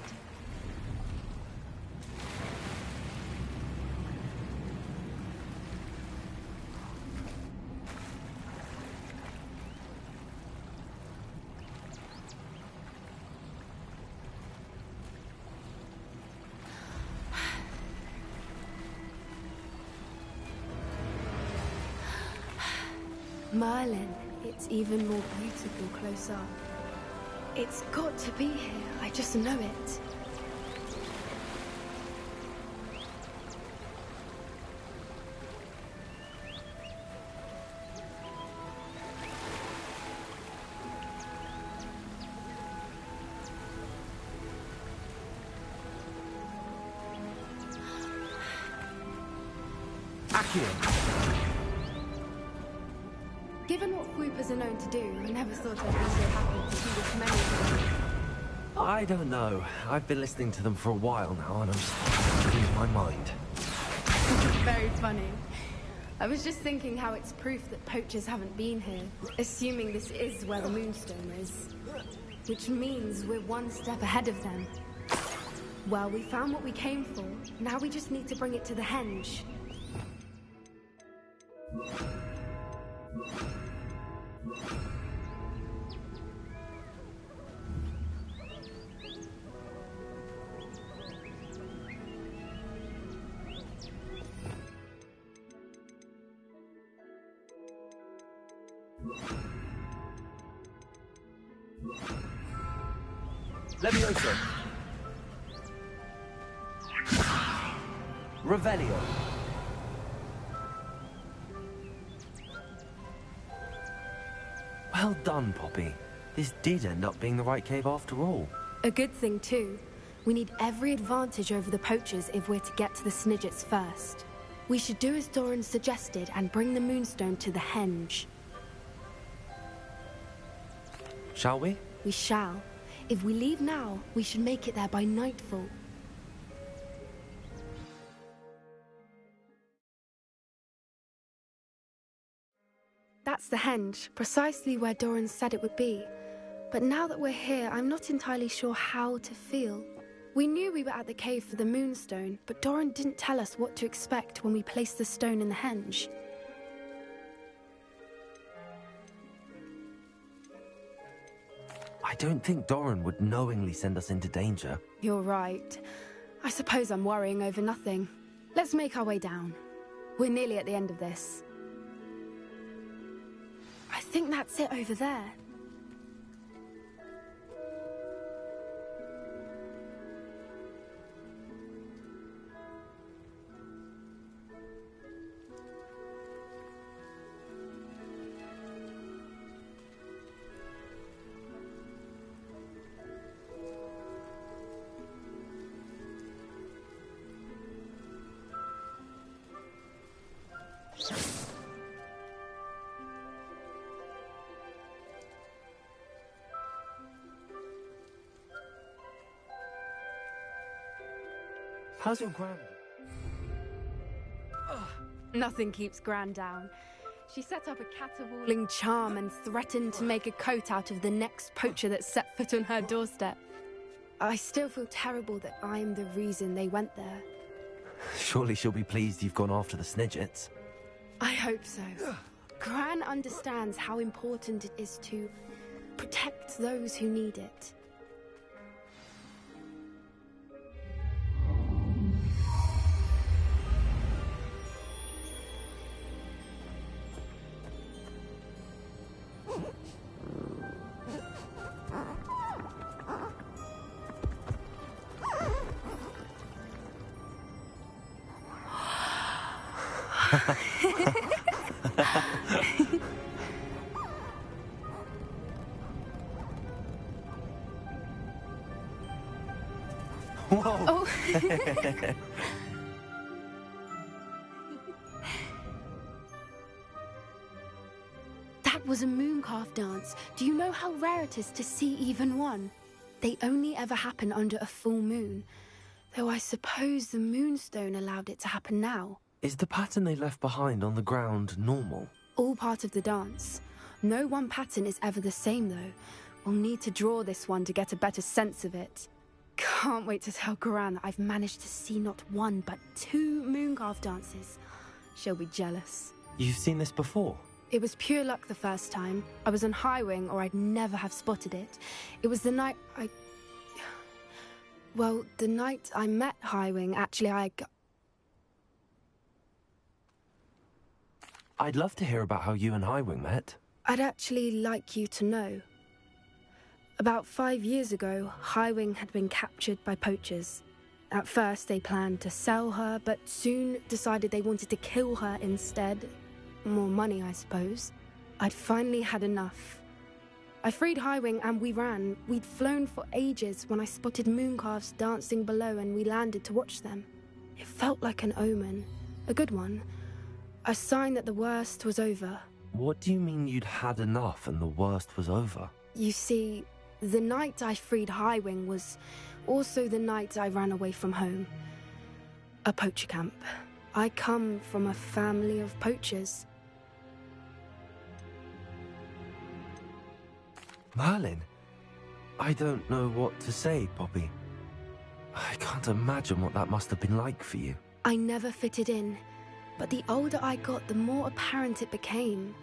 Merlin, it's even more beautiful close up. It's got to be here, I just know it. Given what Whoopers are known to do, I never thought I'd be so happy to see this many of them. I don't know. I've been listening to them for a while now, and I'm starting to lose my mind. Very funny. I was just thinking how it's proof that poachers haven't been here, assuming this is where the Moonstone is. Which means we're one step ahead of them. Well, we found what we came for. Now we just need to bring it to the henge. Levioso. Revelio. Well done, Poppy. This did end up being the right cave after all. A good thing, too. We need every advantage over the poachers if we're to get to the Snidgets first. We should do as Doran suggested and bring the Moonstone to the henge. Shall we? We shall. If we leave now, we should make it there by nightfall. That's the henge, precisely where Doran said it would be. But now that we're here, I'm not entirely sure how to feel. We knew we were at the cave for the Moonstone, but Doran didn't tell us what to expect when we placed the stone in the henge. I don't think Doran would knowingly send us into danger. You're right. I suppose I'm worrying over nothing. Let's make our way down. We're nearly at the end of this. I think that's it over there. How's your Gran? Nothing keeps Gran down. She set up a caterwauling charm and threatened to make a coat out of the next poacher that set foot on her doorstep. I still feel terrible that I'm the reason they went there. Surely she'll be pleased you've gone after the Snidgets. I hope so. Gran understands how important it is to protect those who need it. Whoa! Oh. That was a mooncalf dance. Do you know how rare it is to see even one? They only ever happen under a full moon. Though I suppose the Moonstone allowed it to happen now. Is the pattern they left behind on the ground normal? All part of the dance. No one pattern is ever the same, though. We'll need to draw this one to get a better sense of it. Can't wait to tell Gran that I've managed to see not one, but 2 mooncalf dances. She'll be jealous. You've seen this before? It was pure luck the first time. I was on Highwing, or I'd never have spotted it. It was the night Well, the night I met I'd love to hear about how you and Highwing met. I'd actually like you to know. About 5 years ago, Highwing had been captured by poachers. At first, they planned to sell her, but soon decided they wanted to kill her instead. More money, I suppose. I'd finally had enough. I freed Highwing and we ran. We'd flown for ages when I spotted mooncalves dancing below and we landed to watch them. It felt like an omen. A good one. A sign that the worst was over. What do you mean you'd had enough and the worst was over? You see, the night I freed Highwing was also the night I ran away from home. A poacher camp. I come from a family of poachers. Merlin? I don't know what to say, Poppy. I can't imagine what that must have been like for you. I never fitted in, but the older I got, the more apparent it became.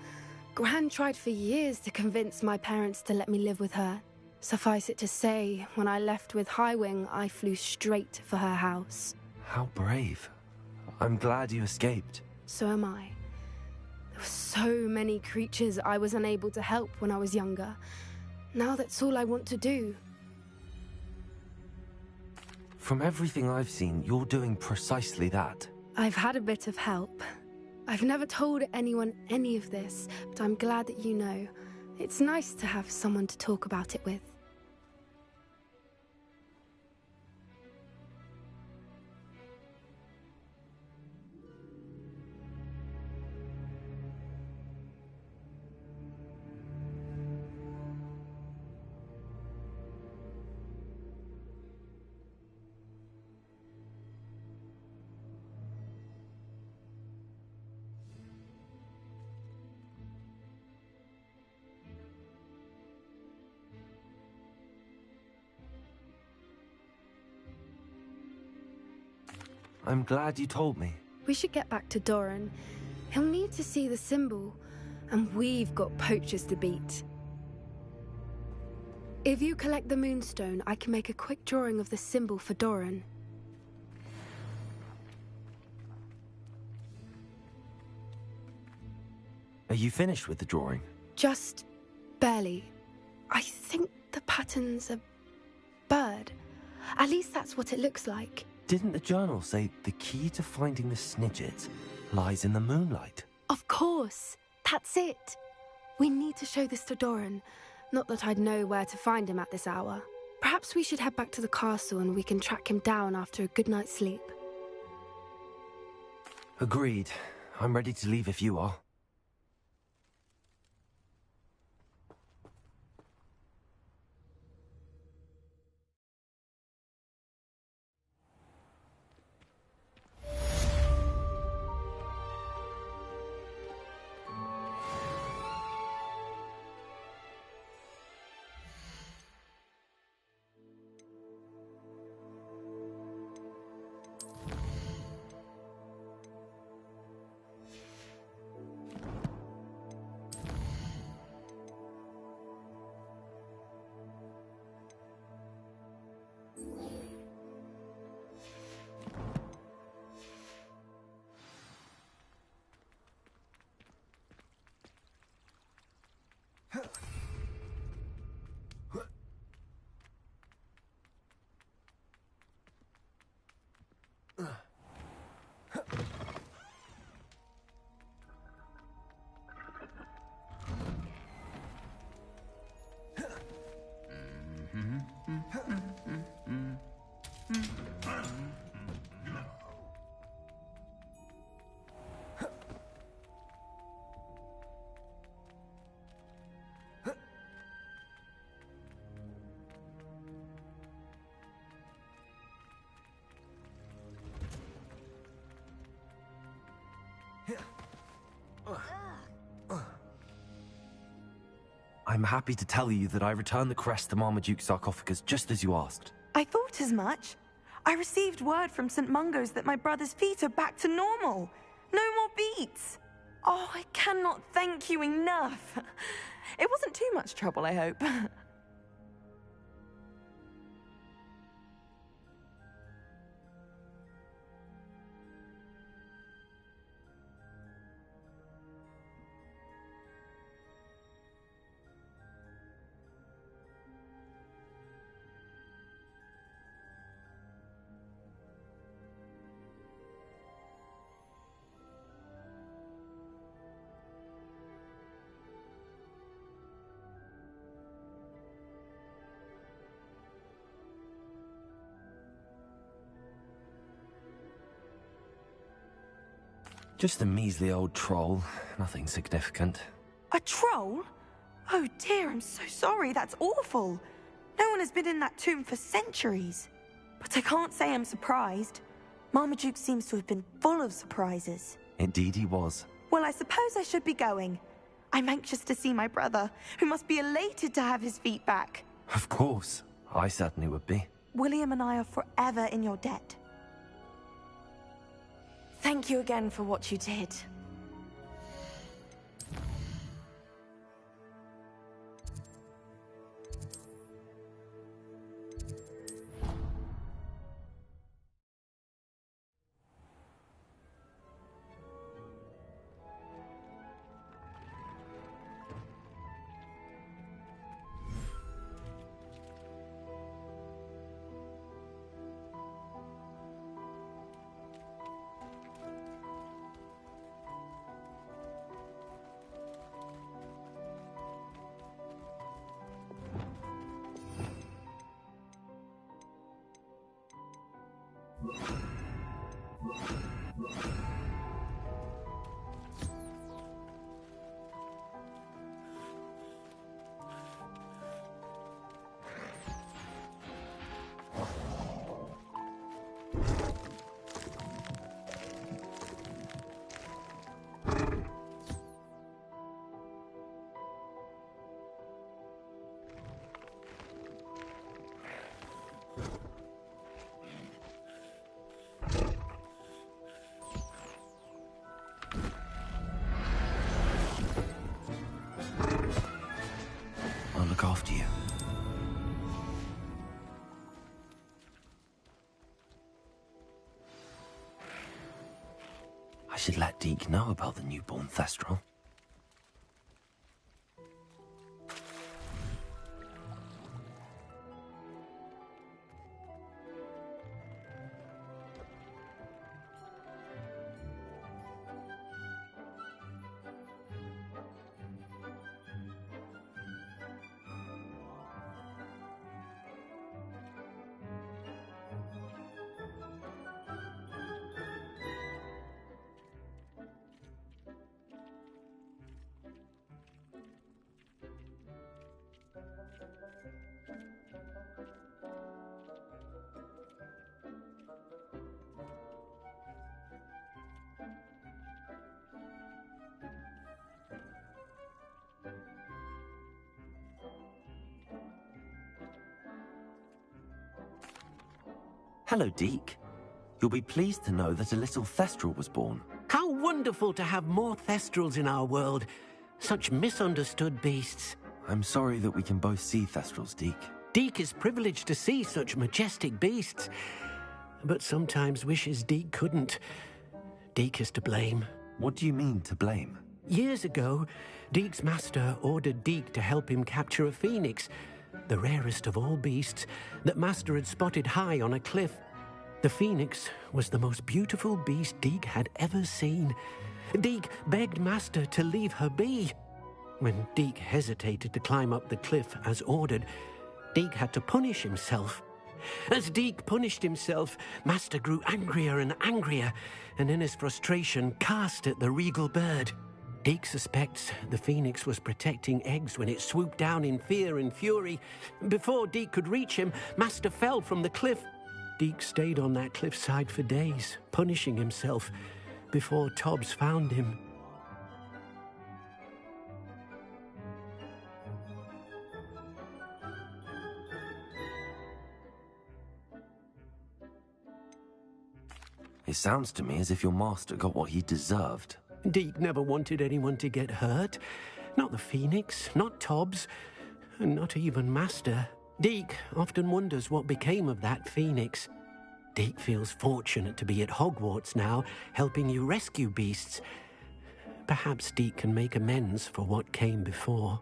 Gran tried for years to convince my parents to let me live with her. Suffice it to say, when I left with Highwing, I flew straight for her house. How brave. I'm glad you escaped. So am I. There were so many creatures I was unable to help when I was younger. Now that's all I want to do. From everything I've seen, you're doing precisely that. I've had a bit of help. I've never told anyone any of this, but I'm glad that you know. It's nice to have someone to talk about it with. I'm glad you told me. We should get back to Doran. He'll need to see the symbol, and we've got poachers to beat. If you collect the moonstone, I can make a quick drawing of the symbol for Doran. Are you finished with the drawing? Just barely. I think the pattern's a bird. At least that's what it looks like. Didn't the journal say the key to finding the Snidgets lies in the moonlight? Of course. That's it. We need to show this to Doran. Not that I'd know where to find him at this hour. Perhaps we should head back to the castle and we can track him down after a good night's sleep. Agreed. I'm ready to leave if you are. I'm happy to tell you that I returned the crest to Marmaduke's sarcophagus just as you asked. I thought as much. I received word from St. Mungo's that my brother's feet are back to normal. No more beats. Oh, I cannot thank you enough. It wasn't too much trouble, I hope. Just a measly old troll. Nothing significant. A troll? Oh dear, I'm so sorry. That's awful. No one has been in that tomb for centuries. But I can't say I'm surprised. Marmaduke seems to have been full of surprises. Indeed he was. Well, I suppose I should be going. I'm anxious to see my brother, who must be elated to have his feet back. Of course. I certainly would be. William and I are forever in your debt. Thank you again for what you did. I'll look after you. I should let Deke know about the newborn Thestral. Hello, Deke. You'll be pleased to know that a little Thestral was born. How wonderful to have more Thestrals in our world. Such misunderstood beasts. I'm sorry that we can both see Thestrals, Deke. Deke is privileged to see such majestic beasts, but sometimes wishes Deke couldn't. Deke is to blame. What do you mean, to blame? Years ago, Deke's master ordered Deke to help him capture a phoenix, the rarest of all beasts, that Master had spotted high on a cliff. The phoenix was the most beautiful beast Deke had ever seen. Deke begged Master to leave her be. When Deke hesitated to climb up the cliff as ordered, Deke had to punish himself. As Deke punished himself, Master grew angrier and angrier, and in his frustration cast at the regal bird. Deke suspects the phoenix was protecting eggs when it swooped down in fear and fury. Before Deke could reach him, Master fell from the cliff. Deke stayed on that cliffside for days, punishing himself, before Tobbs found him. It sounds to me as if your master got what he deserved. Deke never wanted anyone to get hurt. Not the Phoenix, not Tobbs, and not even Master. Deke often wonders what became of that Phoenix. Deke feels fortunate to be at Hogwarts now, helping you rescue beasts. Perhaps Deke can make amends for what came before.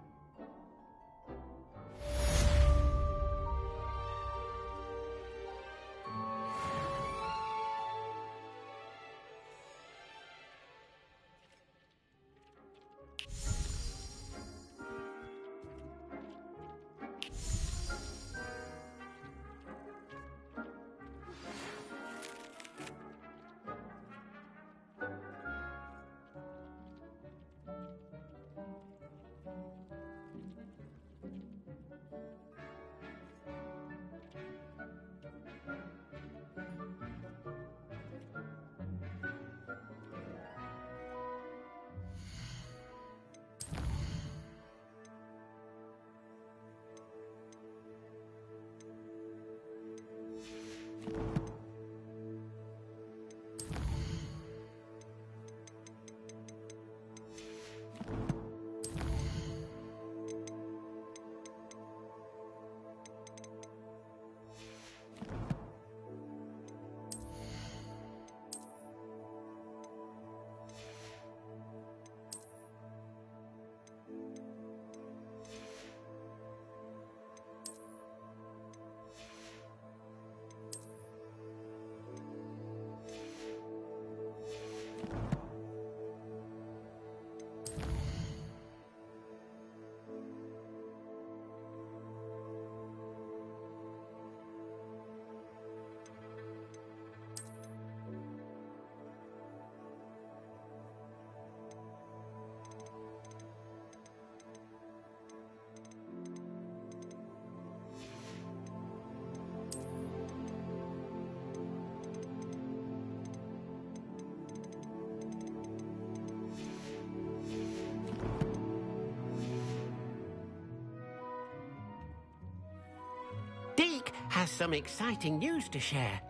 has some exciting news to share.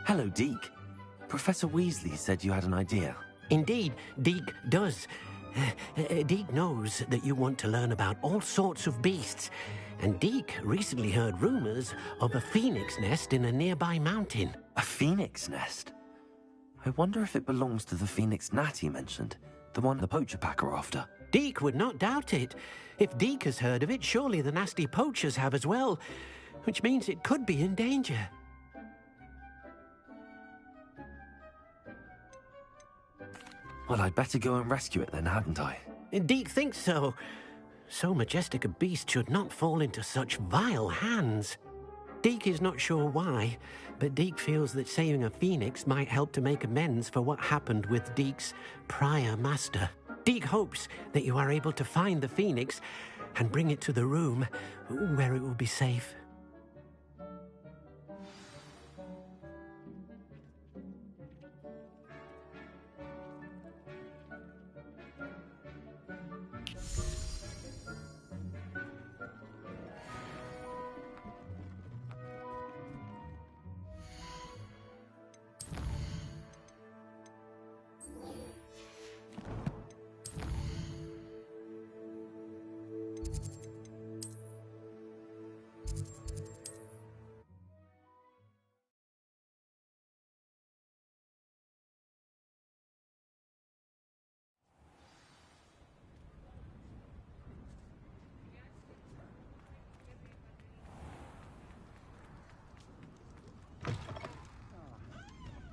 Hello, Deke. Professor Weasley said you had an idea. Indeed, Deke does. Deke knows that you want to learn about all sorts of beasts, and Deke recently heard rumors of a phoenix nest in a nearby mountain. A phoenix nest? I wonder if it belongs to the phoenix gnat you mentioned, the one the poacher pack are after. Deke would not doubt it. If Deke has heard of it, surely the nasty poachers have as well, which means it could be in danger. Well, I'd better go and rescue it then, hadn't I? Deke thinks so. So majestic a beast should not fall into such vile hands. Deke is not sure why, but Deke feels that saving a phoenix might help to make amends for what happened with Deke's prior master. Deke hopes that you are able to find the phoenix and bring it to the room where it will be safe.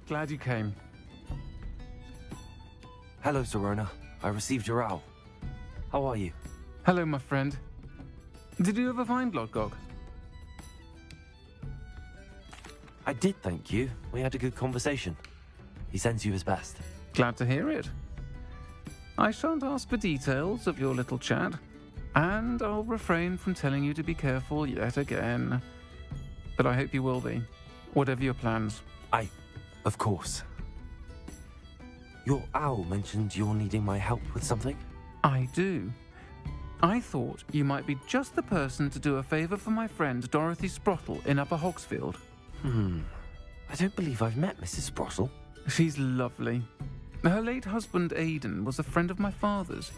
Glad you came. Hello, Sirona. I received your owl. How are you? Hello, my friend. Did you ever find Lodgok? I did, thank you. We had a good conversation. He sends you his best. Glad to hear it. I shan't ask for details of your little chat, and I'll refrain from telling you to be careful yet again. But I hope you will be, whatever your plans. Of course. Your owl mentioned you're needing my help with something? I do. I thought you might be just the person to do a favour for my friend Dorothy Sprottle in Upper Hogsfield. I don't believe I've met Mrs. Sprottle. She's lovely. Her late husband Aidan was a friend of my father's.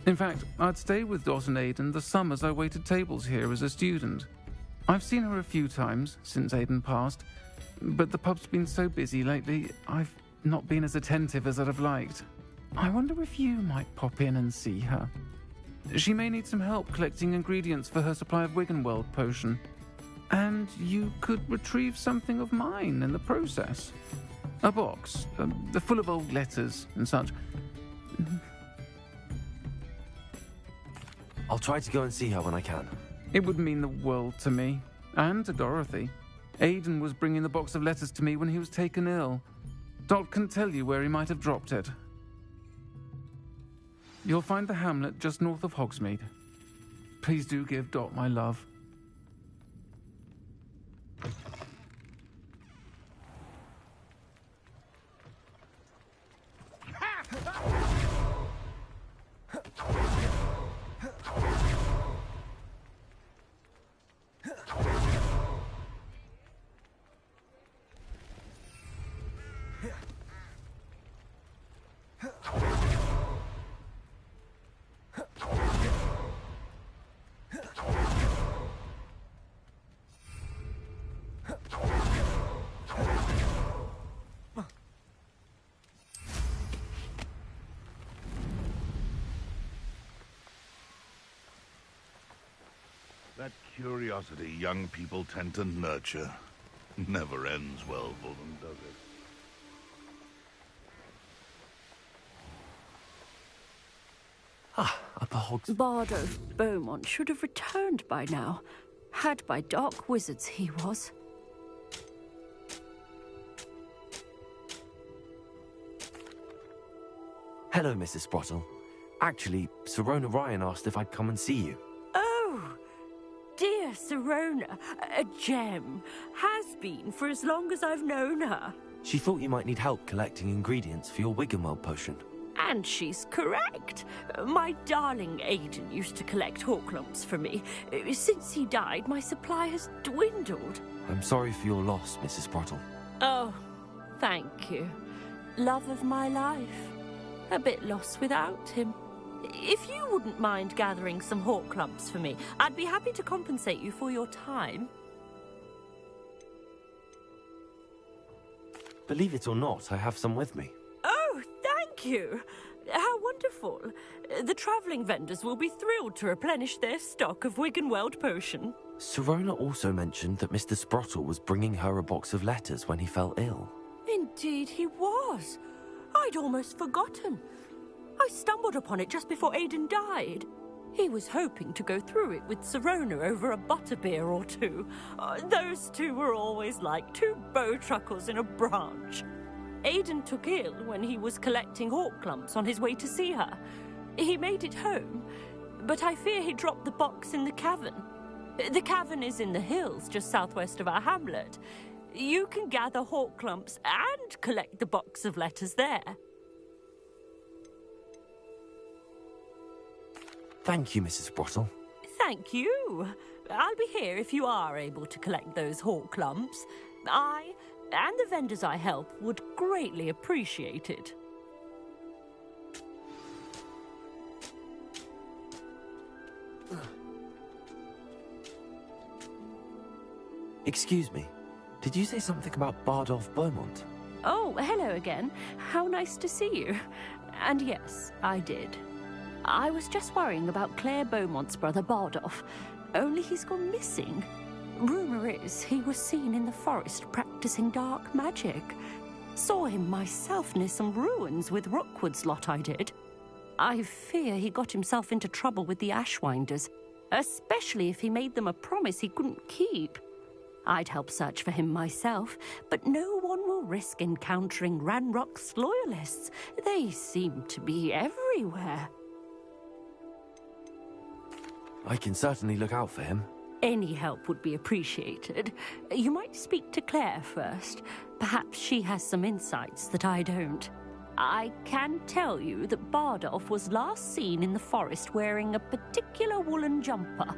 In fact, I'd stayed with Dot and Aidan the summers I waited tables here as a student. I've seen her a few times since Aidan passed, but the pub's been so busy lately, I've not been as attentive as I'd have liked. I wonder if you might pop in and see her. She may need some help collecting ingredients for her supply of Wiggenweld potion. And you could retrieve something of mine in the process. A box, full of old letters and such. I'll try to go and see her when I can. It would mean the world to me, and to Dorothy. Aidan was bringing the box of letters to me when he was taken ill. Dot can tell you where he might have dropped it. You'll find the hamlet just north of Hogsmeade. Please do give Dot my love. That curiosity young people tend to nurture never ends well for them, does it? Upper Hogs... Bardo Beaumont should have returned by now. Had by dark wizards he was. Hello, Mrs. Sprottle. Actually, Sirona Ryan asked if I'd come and see you. Oh, dear Sirona, a gem. Has been for as long as I've known her. She thought you might need help collecting ingredients for your Wiggenweld potion. And she's correct. My darling Aidan used to collect Horklumps for me. Since he died, my supply has dwindled. I'm sorry for your loss, Mrs. Sprottle. Oh, thank you. Love of my life. A bit lost without him. If you wouldn't mind gathering some Horklumps for me, I'd be happy to compensate you for your time. Believe it or not, I have some with me. Oh, thank you. How wonderful. The travelling vendors will be thrilled to replenish their stock of Wiggenweld potion. Sirona also mentioned that Mr. Sprottle was bringing her a box of letters when he fell ill. Indeed he was. I'd almost forgotten. I stumbled upon it just before Aidan died. He was hoping to go through it with Sirona over a butterbeer or two. Those two were always like two bowtruckles in a branch. Aidan took ill when he was collecting Horklumps on his way to see her. He made it home, but I fear he dropped the box in the cavern. The cavern is in the hills just southwest of our hamlet. You can gather Horklumps and collect the box of letters there. Thank you, Mrs. Sprottle. Thank you. I'll be here if you are able to collect those Horklumps. I and the vendors I help would greatly appreciate it. Excuse me. Did you say something about Bardolph Beaumont? Oh, hello again. How nice to see you. And yes, I did. I was just worrying about Claire Beaumont's brother Bardolph, only he's gone missing. Rumour is he was seen in the forest practicing dark magic. Saw him myself near some ruins with Rookwood's lot I did. I fear he got himself into trouble with the Ashwinders, especially if he made them a promise he couldn't keep. I'd help search for him myself, but no one will risk encountering Ranrock's loyalists. They seem to be everywhere. I can certainly look out for him. Any help would be appreciated. You might speak to Claire first. Perhaps she has some insights that I don't. I can tell you that Bardolph was last seen in the forest wearing a particular woolen jumper,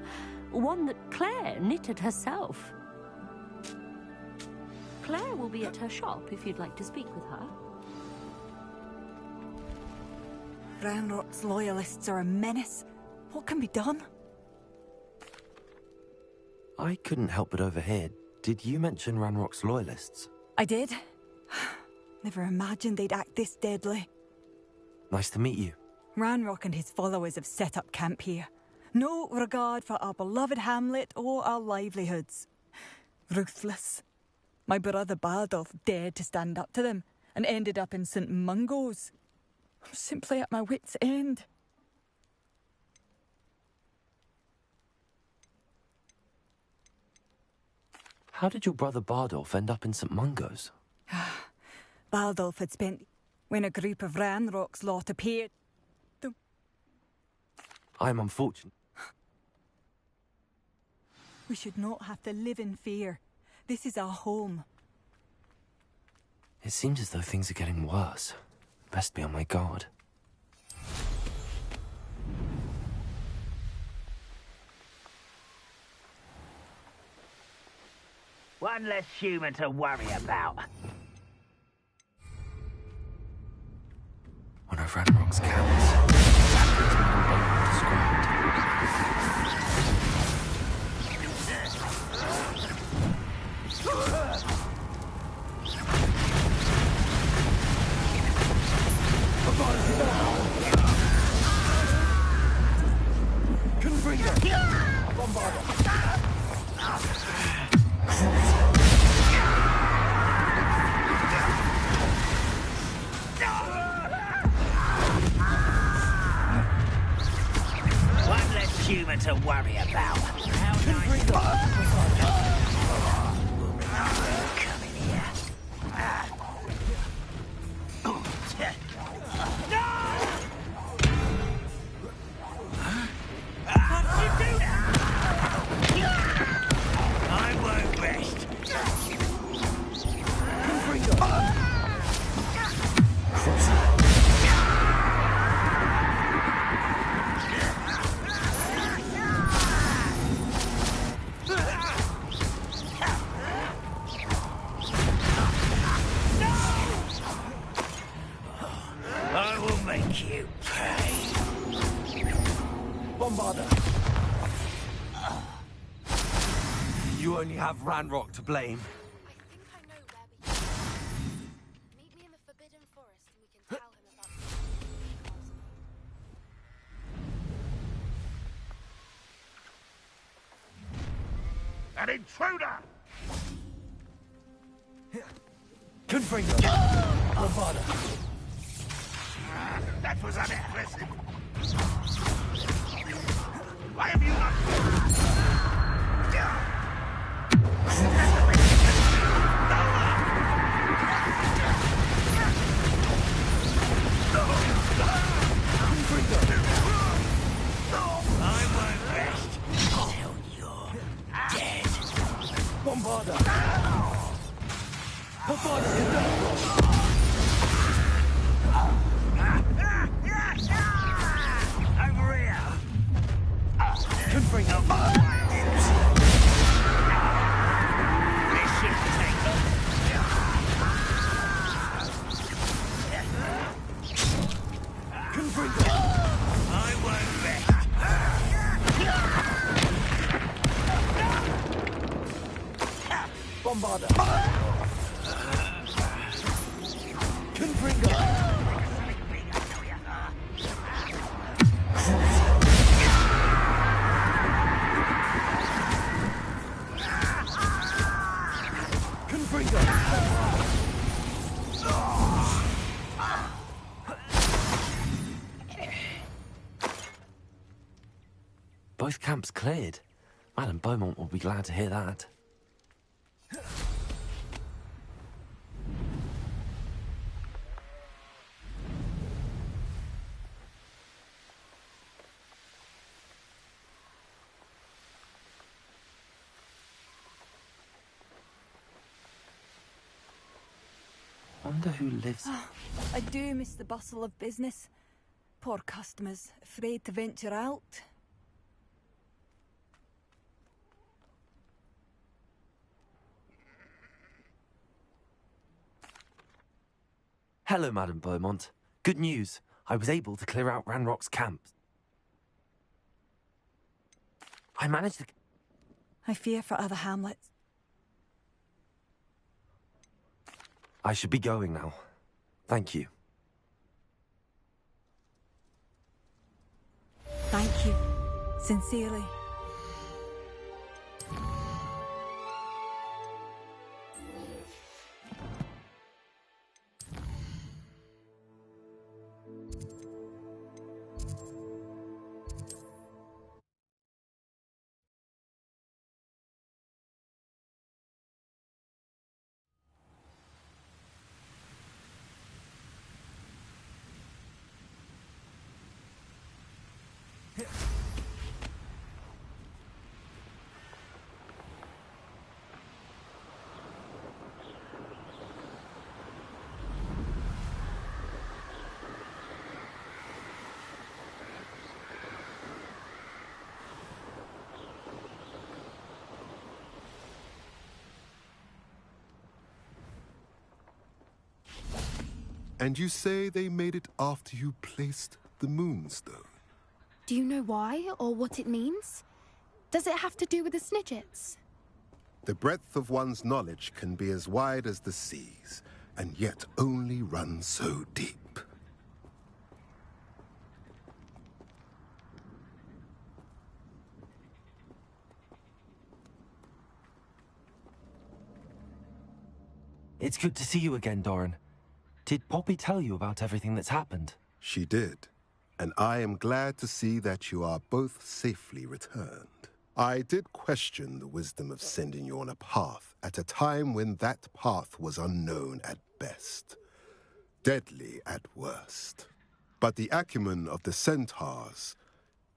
one that Claire knitted herself. Claire will be at her shop if you'd like to speak with her. Ranrock's loyalists are a menace. What can be done? I couldn't help but overhear. Did you mention Ranrock's loyalists? I did. Never imagined they'd act this deadly. Nice to meet you. Ranrock and his followers have set up camp here. No regard for our beloved hamlet or our livelihoods. Ruthless. My brother Bardolph dared to stand up to them and ended up in St. Mungo's. I'm simply at my wit's end. How did your brother Bardolph end up in St. Mungo's? Bardolph had spent when a group of Ranrock's lot appeared. I'm unfortunate. We should not have to live in fear. This is our home. It seems as though things are getting worse. Best be on my guard. One less human to worry about. One of Ranrock's camps. Exactly as Madame Beaumont described. One less human to worry about. Come in here. I won't rest. I will make you pay. Bombarder! You only have Ranrock to blame. I think I know where we can. Meet me in the Forbidden Forest and we can tell him about An intruder! Confringo! Bombarder! That was unimpressive. Why have you not... I won't rest until you're dead. Bombarder! Bombarder! Over here. Confringo! This should take them. Confringo! I won't rest. Bombarder! Confringo! Both camps cleared. Madame Beaumont will be glad to hear that. Wonder who lives... I do miss the bustle of business. Poor customers, afraid to venture out. Hello, Madame Beaumont. Good news. I was able to clear out Ranrock's camp. I managed to... I fear for other hamlets. I should be going now. Thank you. Sincerely. And you say they made it after you placed the Moonstone? Do you know why or what it means? Does it have to do with the Snidgets? The breadth of one's knowledge can be as wide as the seas, and yet only run so deep. It's good to see you again, Doran. Did Poppy tell you about everything that's happened? She did, and I am glad to see that you are both safely returned. I did question the wisdom of sending you on a path at a time when that path was unknown at best, deadly at worst. But the acumen of the Centaurs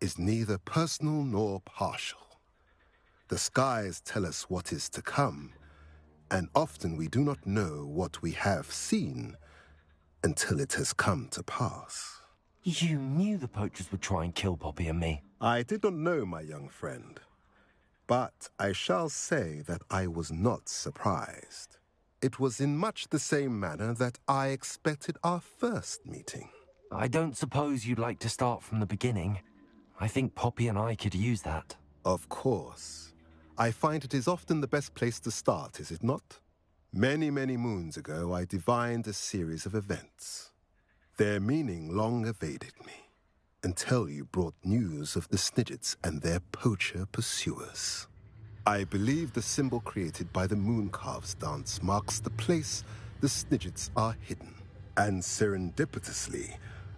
is neither personal nor partial. The skies tell us what is to come, and often we do not know what we have seen until it has come to pass. You knew the poachers would try and kill Poppy and me. I did not know, my young friend. But I shall say that I was not surprised. It was in much the same manner that I expected our first meeting. I don't suppose you'd like to start from the beginning. I think Poppy and I could use that. Of course. I find it is often the best place to start, is it not? Many, many moons ago, I divined a series of events. Their meaning long evaded me, until you brought news of the Snidgets and their poacher pursuers. I believe the symbol created by the Mooncalves dance marks the place the Snidgets are hidden. And serendipitously,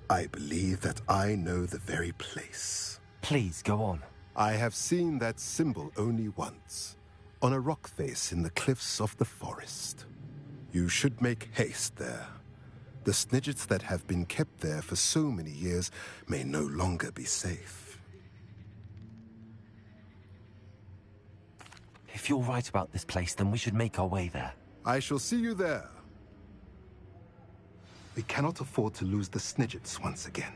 I believe that I know the very place. Please, go on. I have seen that symbol only once, on a rock face in the cliffs of the forest. You should make haste there. The Snidgets that have been kept there for so many years may no longer be safe. If you're right about this place, then we should make our way there. I shall see you there. We cannot afford to lose the Snidgets once again.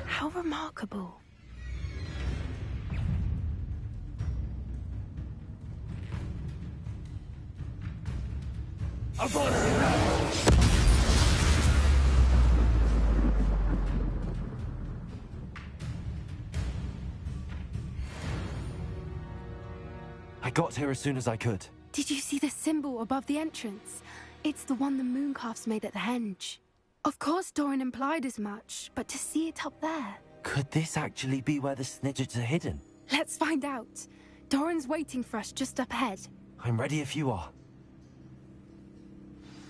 How remarkable. I got here as soon as I could. Did you see the symbol above the entrance? It's the one the Mooncalves made at the henge. Of course Doran implied as much, but to see it up there... Could this actually be where the Snidgets are hidden? Let's find out. Doran's waiting for us just up ahead. I'm ready if you are.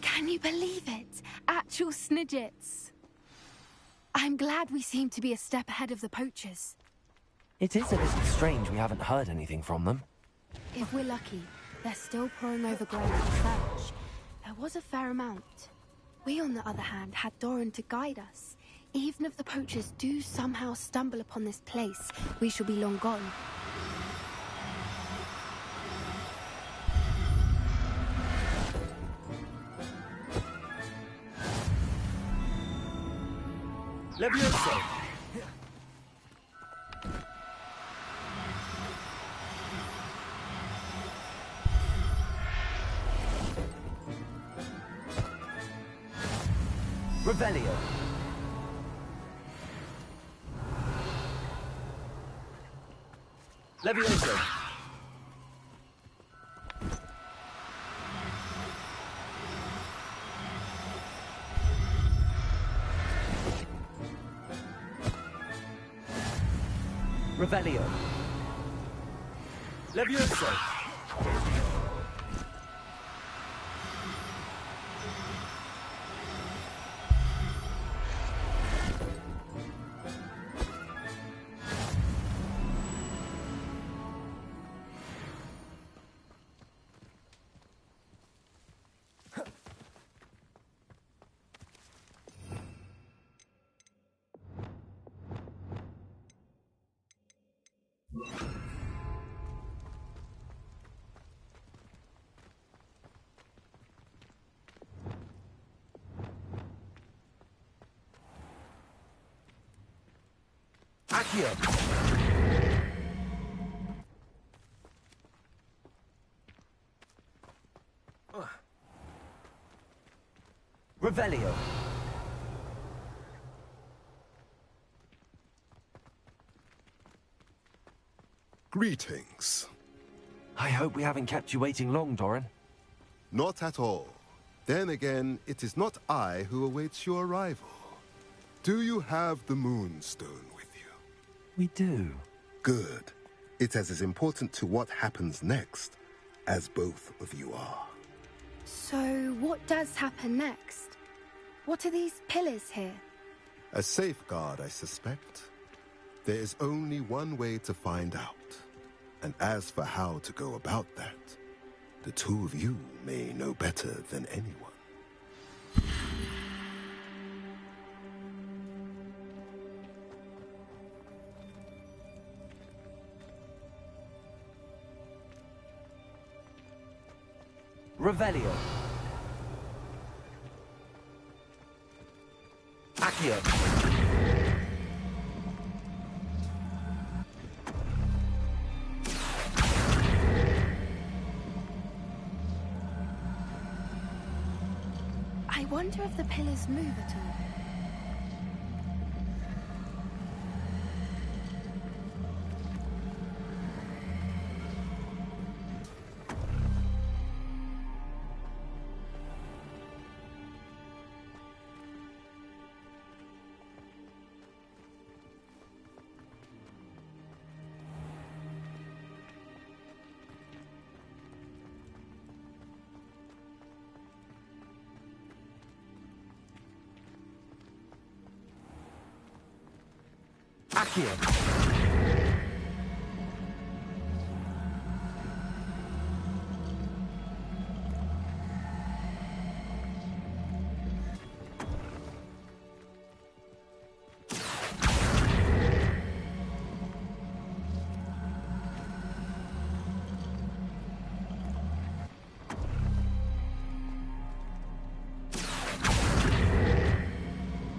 Can you believe it? Actual snidgets. I'm glad we seem to be a step ahead of the poachers. It is a little strange we haven't heard anything from them. If we're lucky, they're still pouring over ground to search. There was a fair amount. We, on the other hand, had Doran to guide us. Even if the poachers do somehow stumble upon this place, we shall be long gone. Levioso! Revelio! Levioso! Revelio! Levioso! Accio! Revelio! Greetings. I hope we haven't kept you waiting long, Doran. Not at all. Then again, it is not I who awaits your arrival. Do you have the Moonstone with you? We do. Good. It is as important to what happens next as both of you are. So, what does happen next? What are these pillars here? A safeguard, I suspect. There is only one way to find out. And as for how to go about that, the two of you may know better than anyone. Revelio! Accio! I wonder if the pillars move at all. Accio!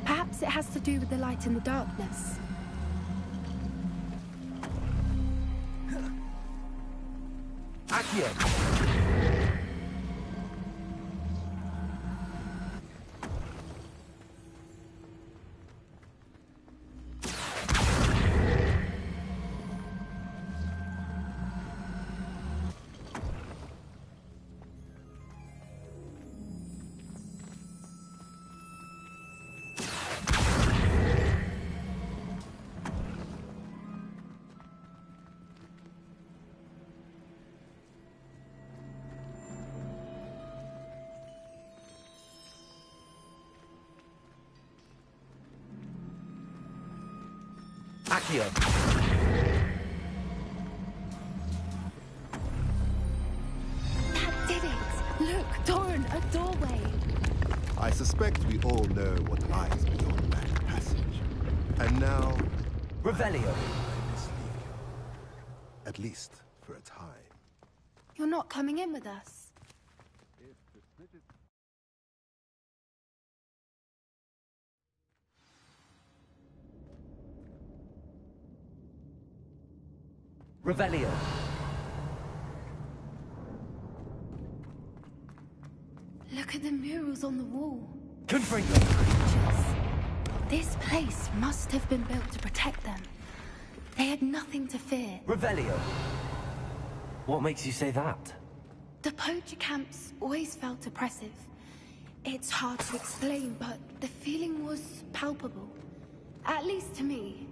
Perhaps it has to do with the light in the darkness. Accio! Accio! That did it! Look, Doran, a doorway. I suspect we all know what lies beyond that passage. And now... Revelio! I must leave you. At least for a time. You're not coming in with us. Revelio! Look at the murals on the wall. Confringo! This place must have been built to protect them. They had nothing to fear. Revelio! What makes you say that? The poacher camps always felt oppressive. It's hard to explain, but the feeling was palpable. At least to me.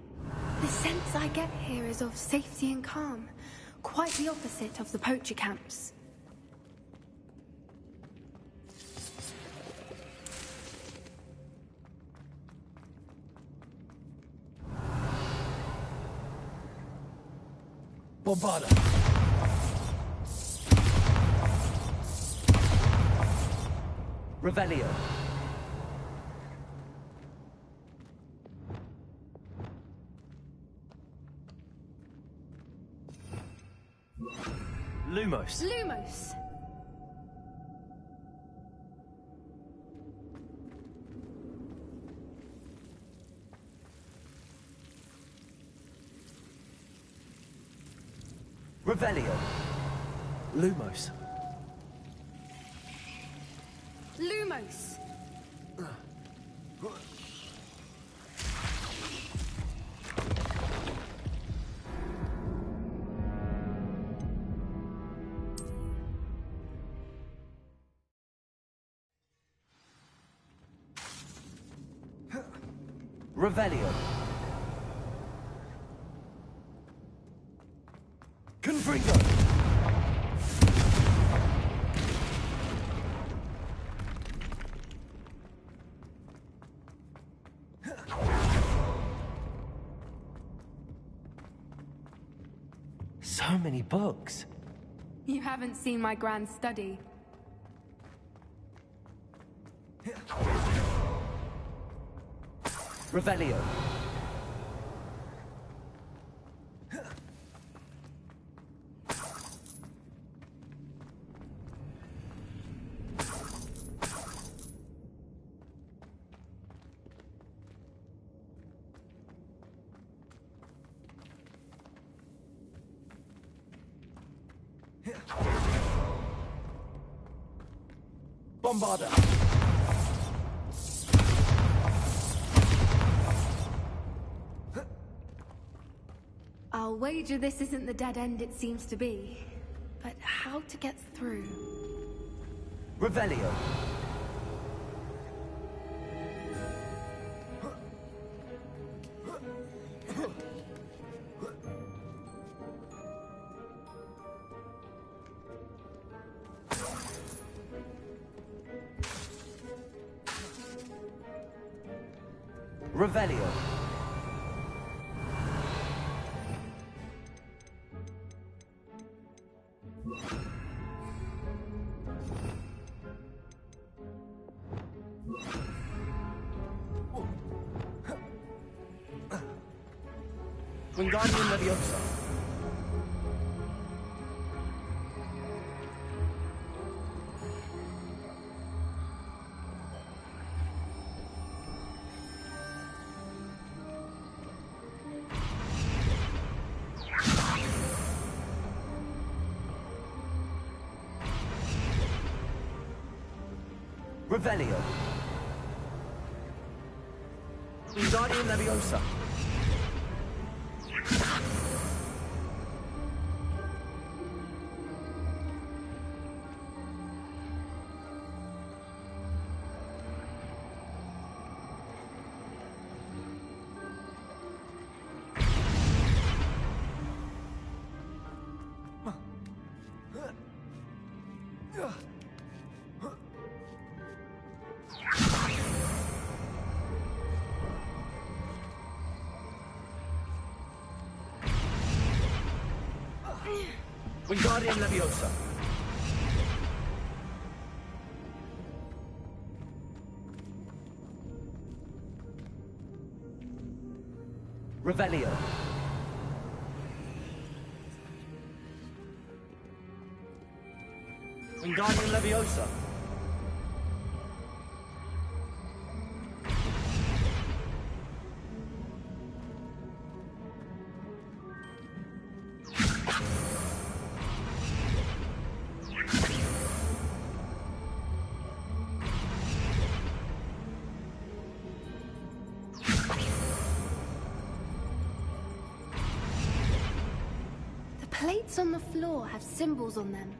The sense I get here is of safety and calm. Quite the opposite of the poacher camps. Bombarda! Revelio! Lumos! Lumos! Revelio! Lumos! Lumos! Revelio! Confringo! So many books. You haven't seen my grand study. Revelio. Bombarda. I'll wager this isn't the dead end it seems to be. But how to get through? Revelio. Revelio. Wingardium Leviosa. Revelio. Wingardium Leviosa. Wingardium Leviosa. Revelio. Wingardium Leviosa. The plates on the floor have symbols on them.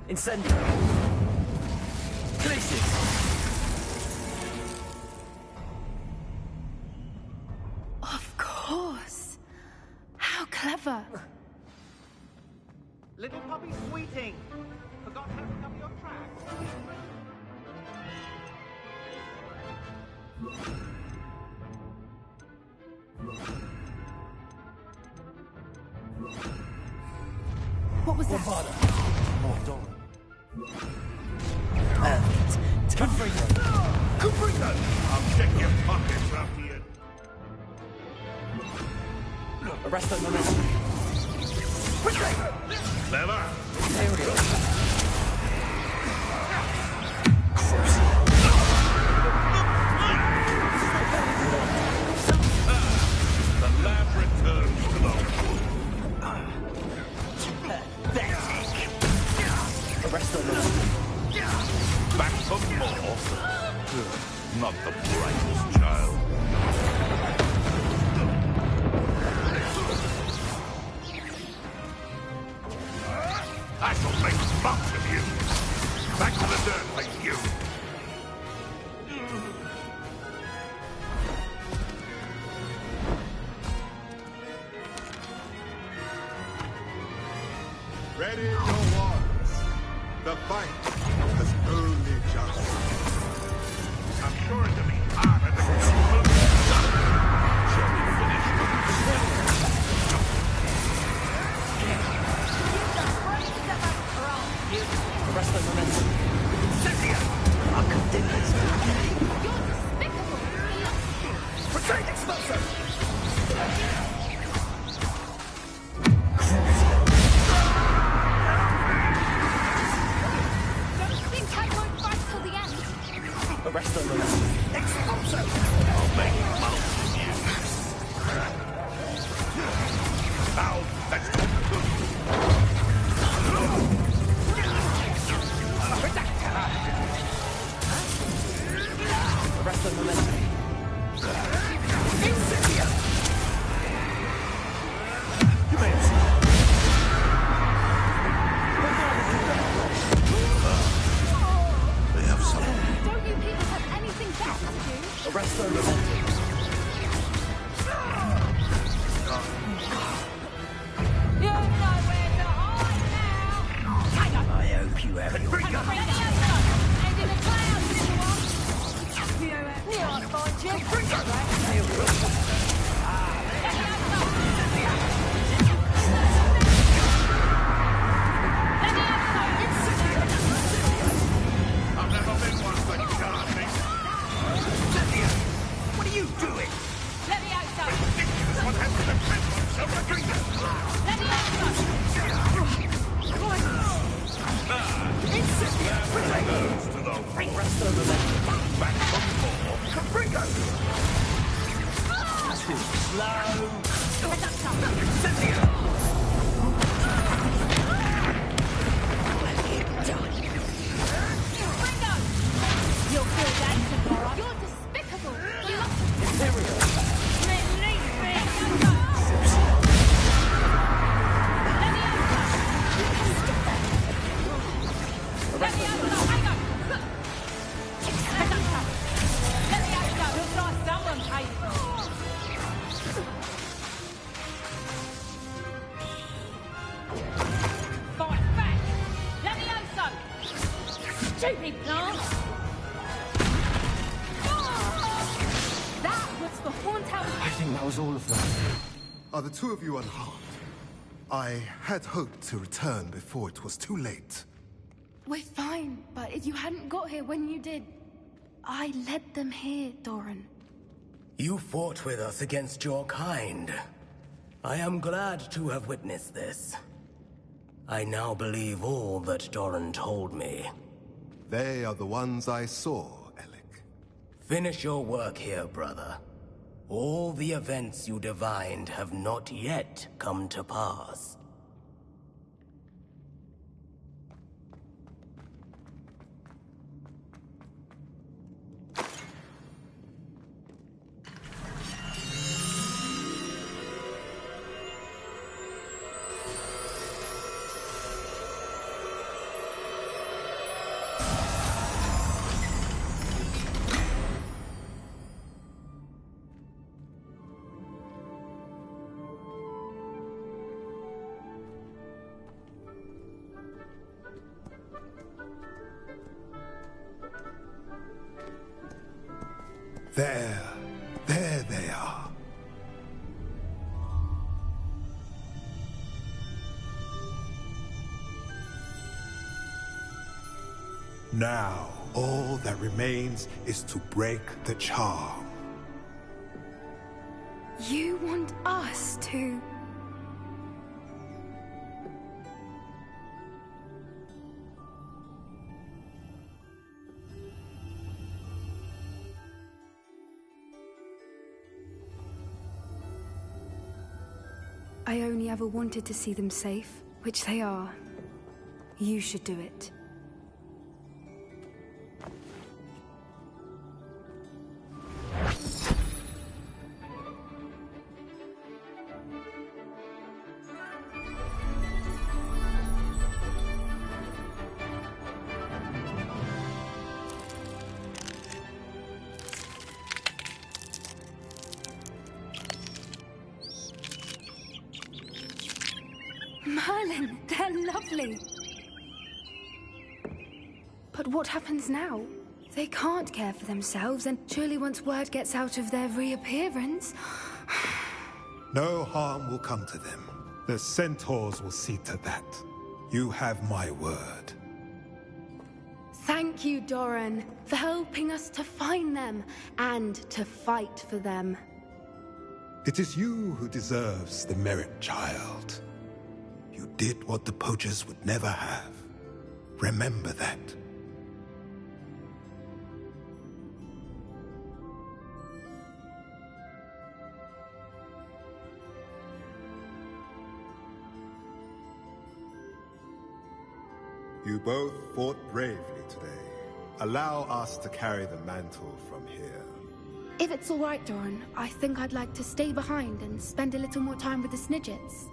Incendio. Places. Of course. How clever. Little puppy sweeting. Forgot how to cover your tracks. What was that? More Doran. Confringo. Confringo! I'll check your pockets after you. Arresto Momentum. Clever. Aerial. The lab returns to the Pathetic. Arresto Momentum. back for more. Not the brightest child. I shall make much of you. Back to the dirt like you. Ready your wands. The fight has only just. I'm sure it'll be harder than you will. Shall we finish? Arresto Momentum. Cynthia! I'll continue this, okay? You're despicable. Retreat Expulsor! Don't think I won't fight till the end. Arresto Momentum. Expulsor! I'll make mouth of you. Now, let's go. Arresto Momentum. Incendia! You may have seen. They have something. Don't you people have anything better to do? Arresto Momentum. You know where to hide now! I hope you have your... And in the clouds, little one! Near I'll find you. I've never been one for charming. stupid plant! That was the haunt house. I think that was all of them. Are the two of you unharmed? I had hoped to return before it was too late. We're fine, but if you hadn't got here when you did, I led them here, Doran. You fought with us against your kind. I am glad to have witnessed this. I now believe all that Doran told me. They are the ones I saw, Alec. Finish your work here, brother. All the events you divined have not yet come to pass. There they are. Now, all that remains is to break the charm. You want us to... I only ever wanted to see them safe, which they are. You should do it. Merlin, they're lovely. But what happens now? They can't care for themselves, and surely once word gets out of their reappearance... No harm will come to them. The Centaurs will see to that. You have my word. Thank you, Doran, for helping us to find them and to fight for them. It is you who deserves the merit, child. You did what the poachers would never have. Remember that. You both fought bravely today. Allow us to carry the mantle from here. If it's all right, Doran, I think I'd like to stay behind and spend a little more time with the Snidgets.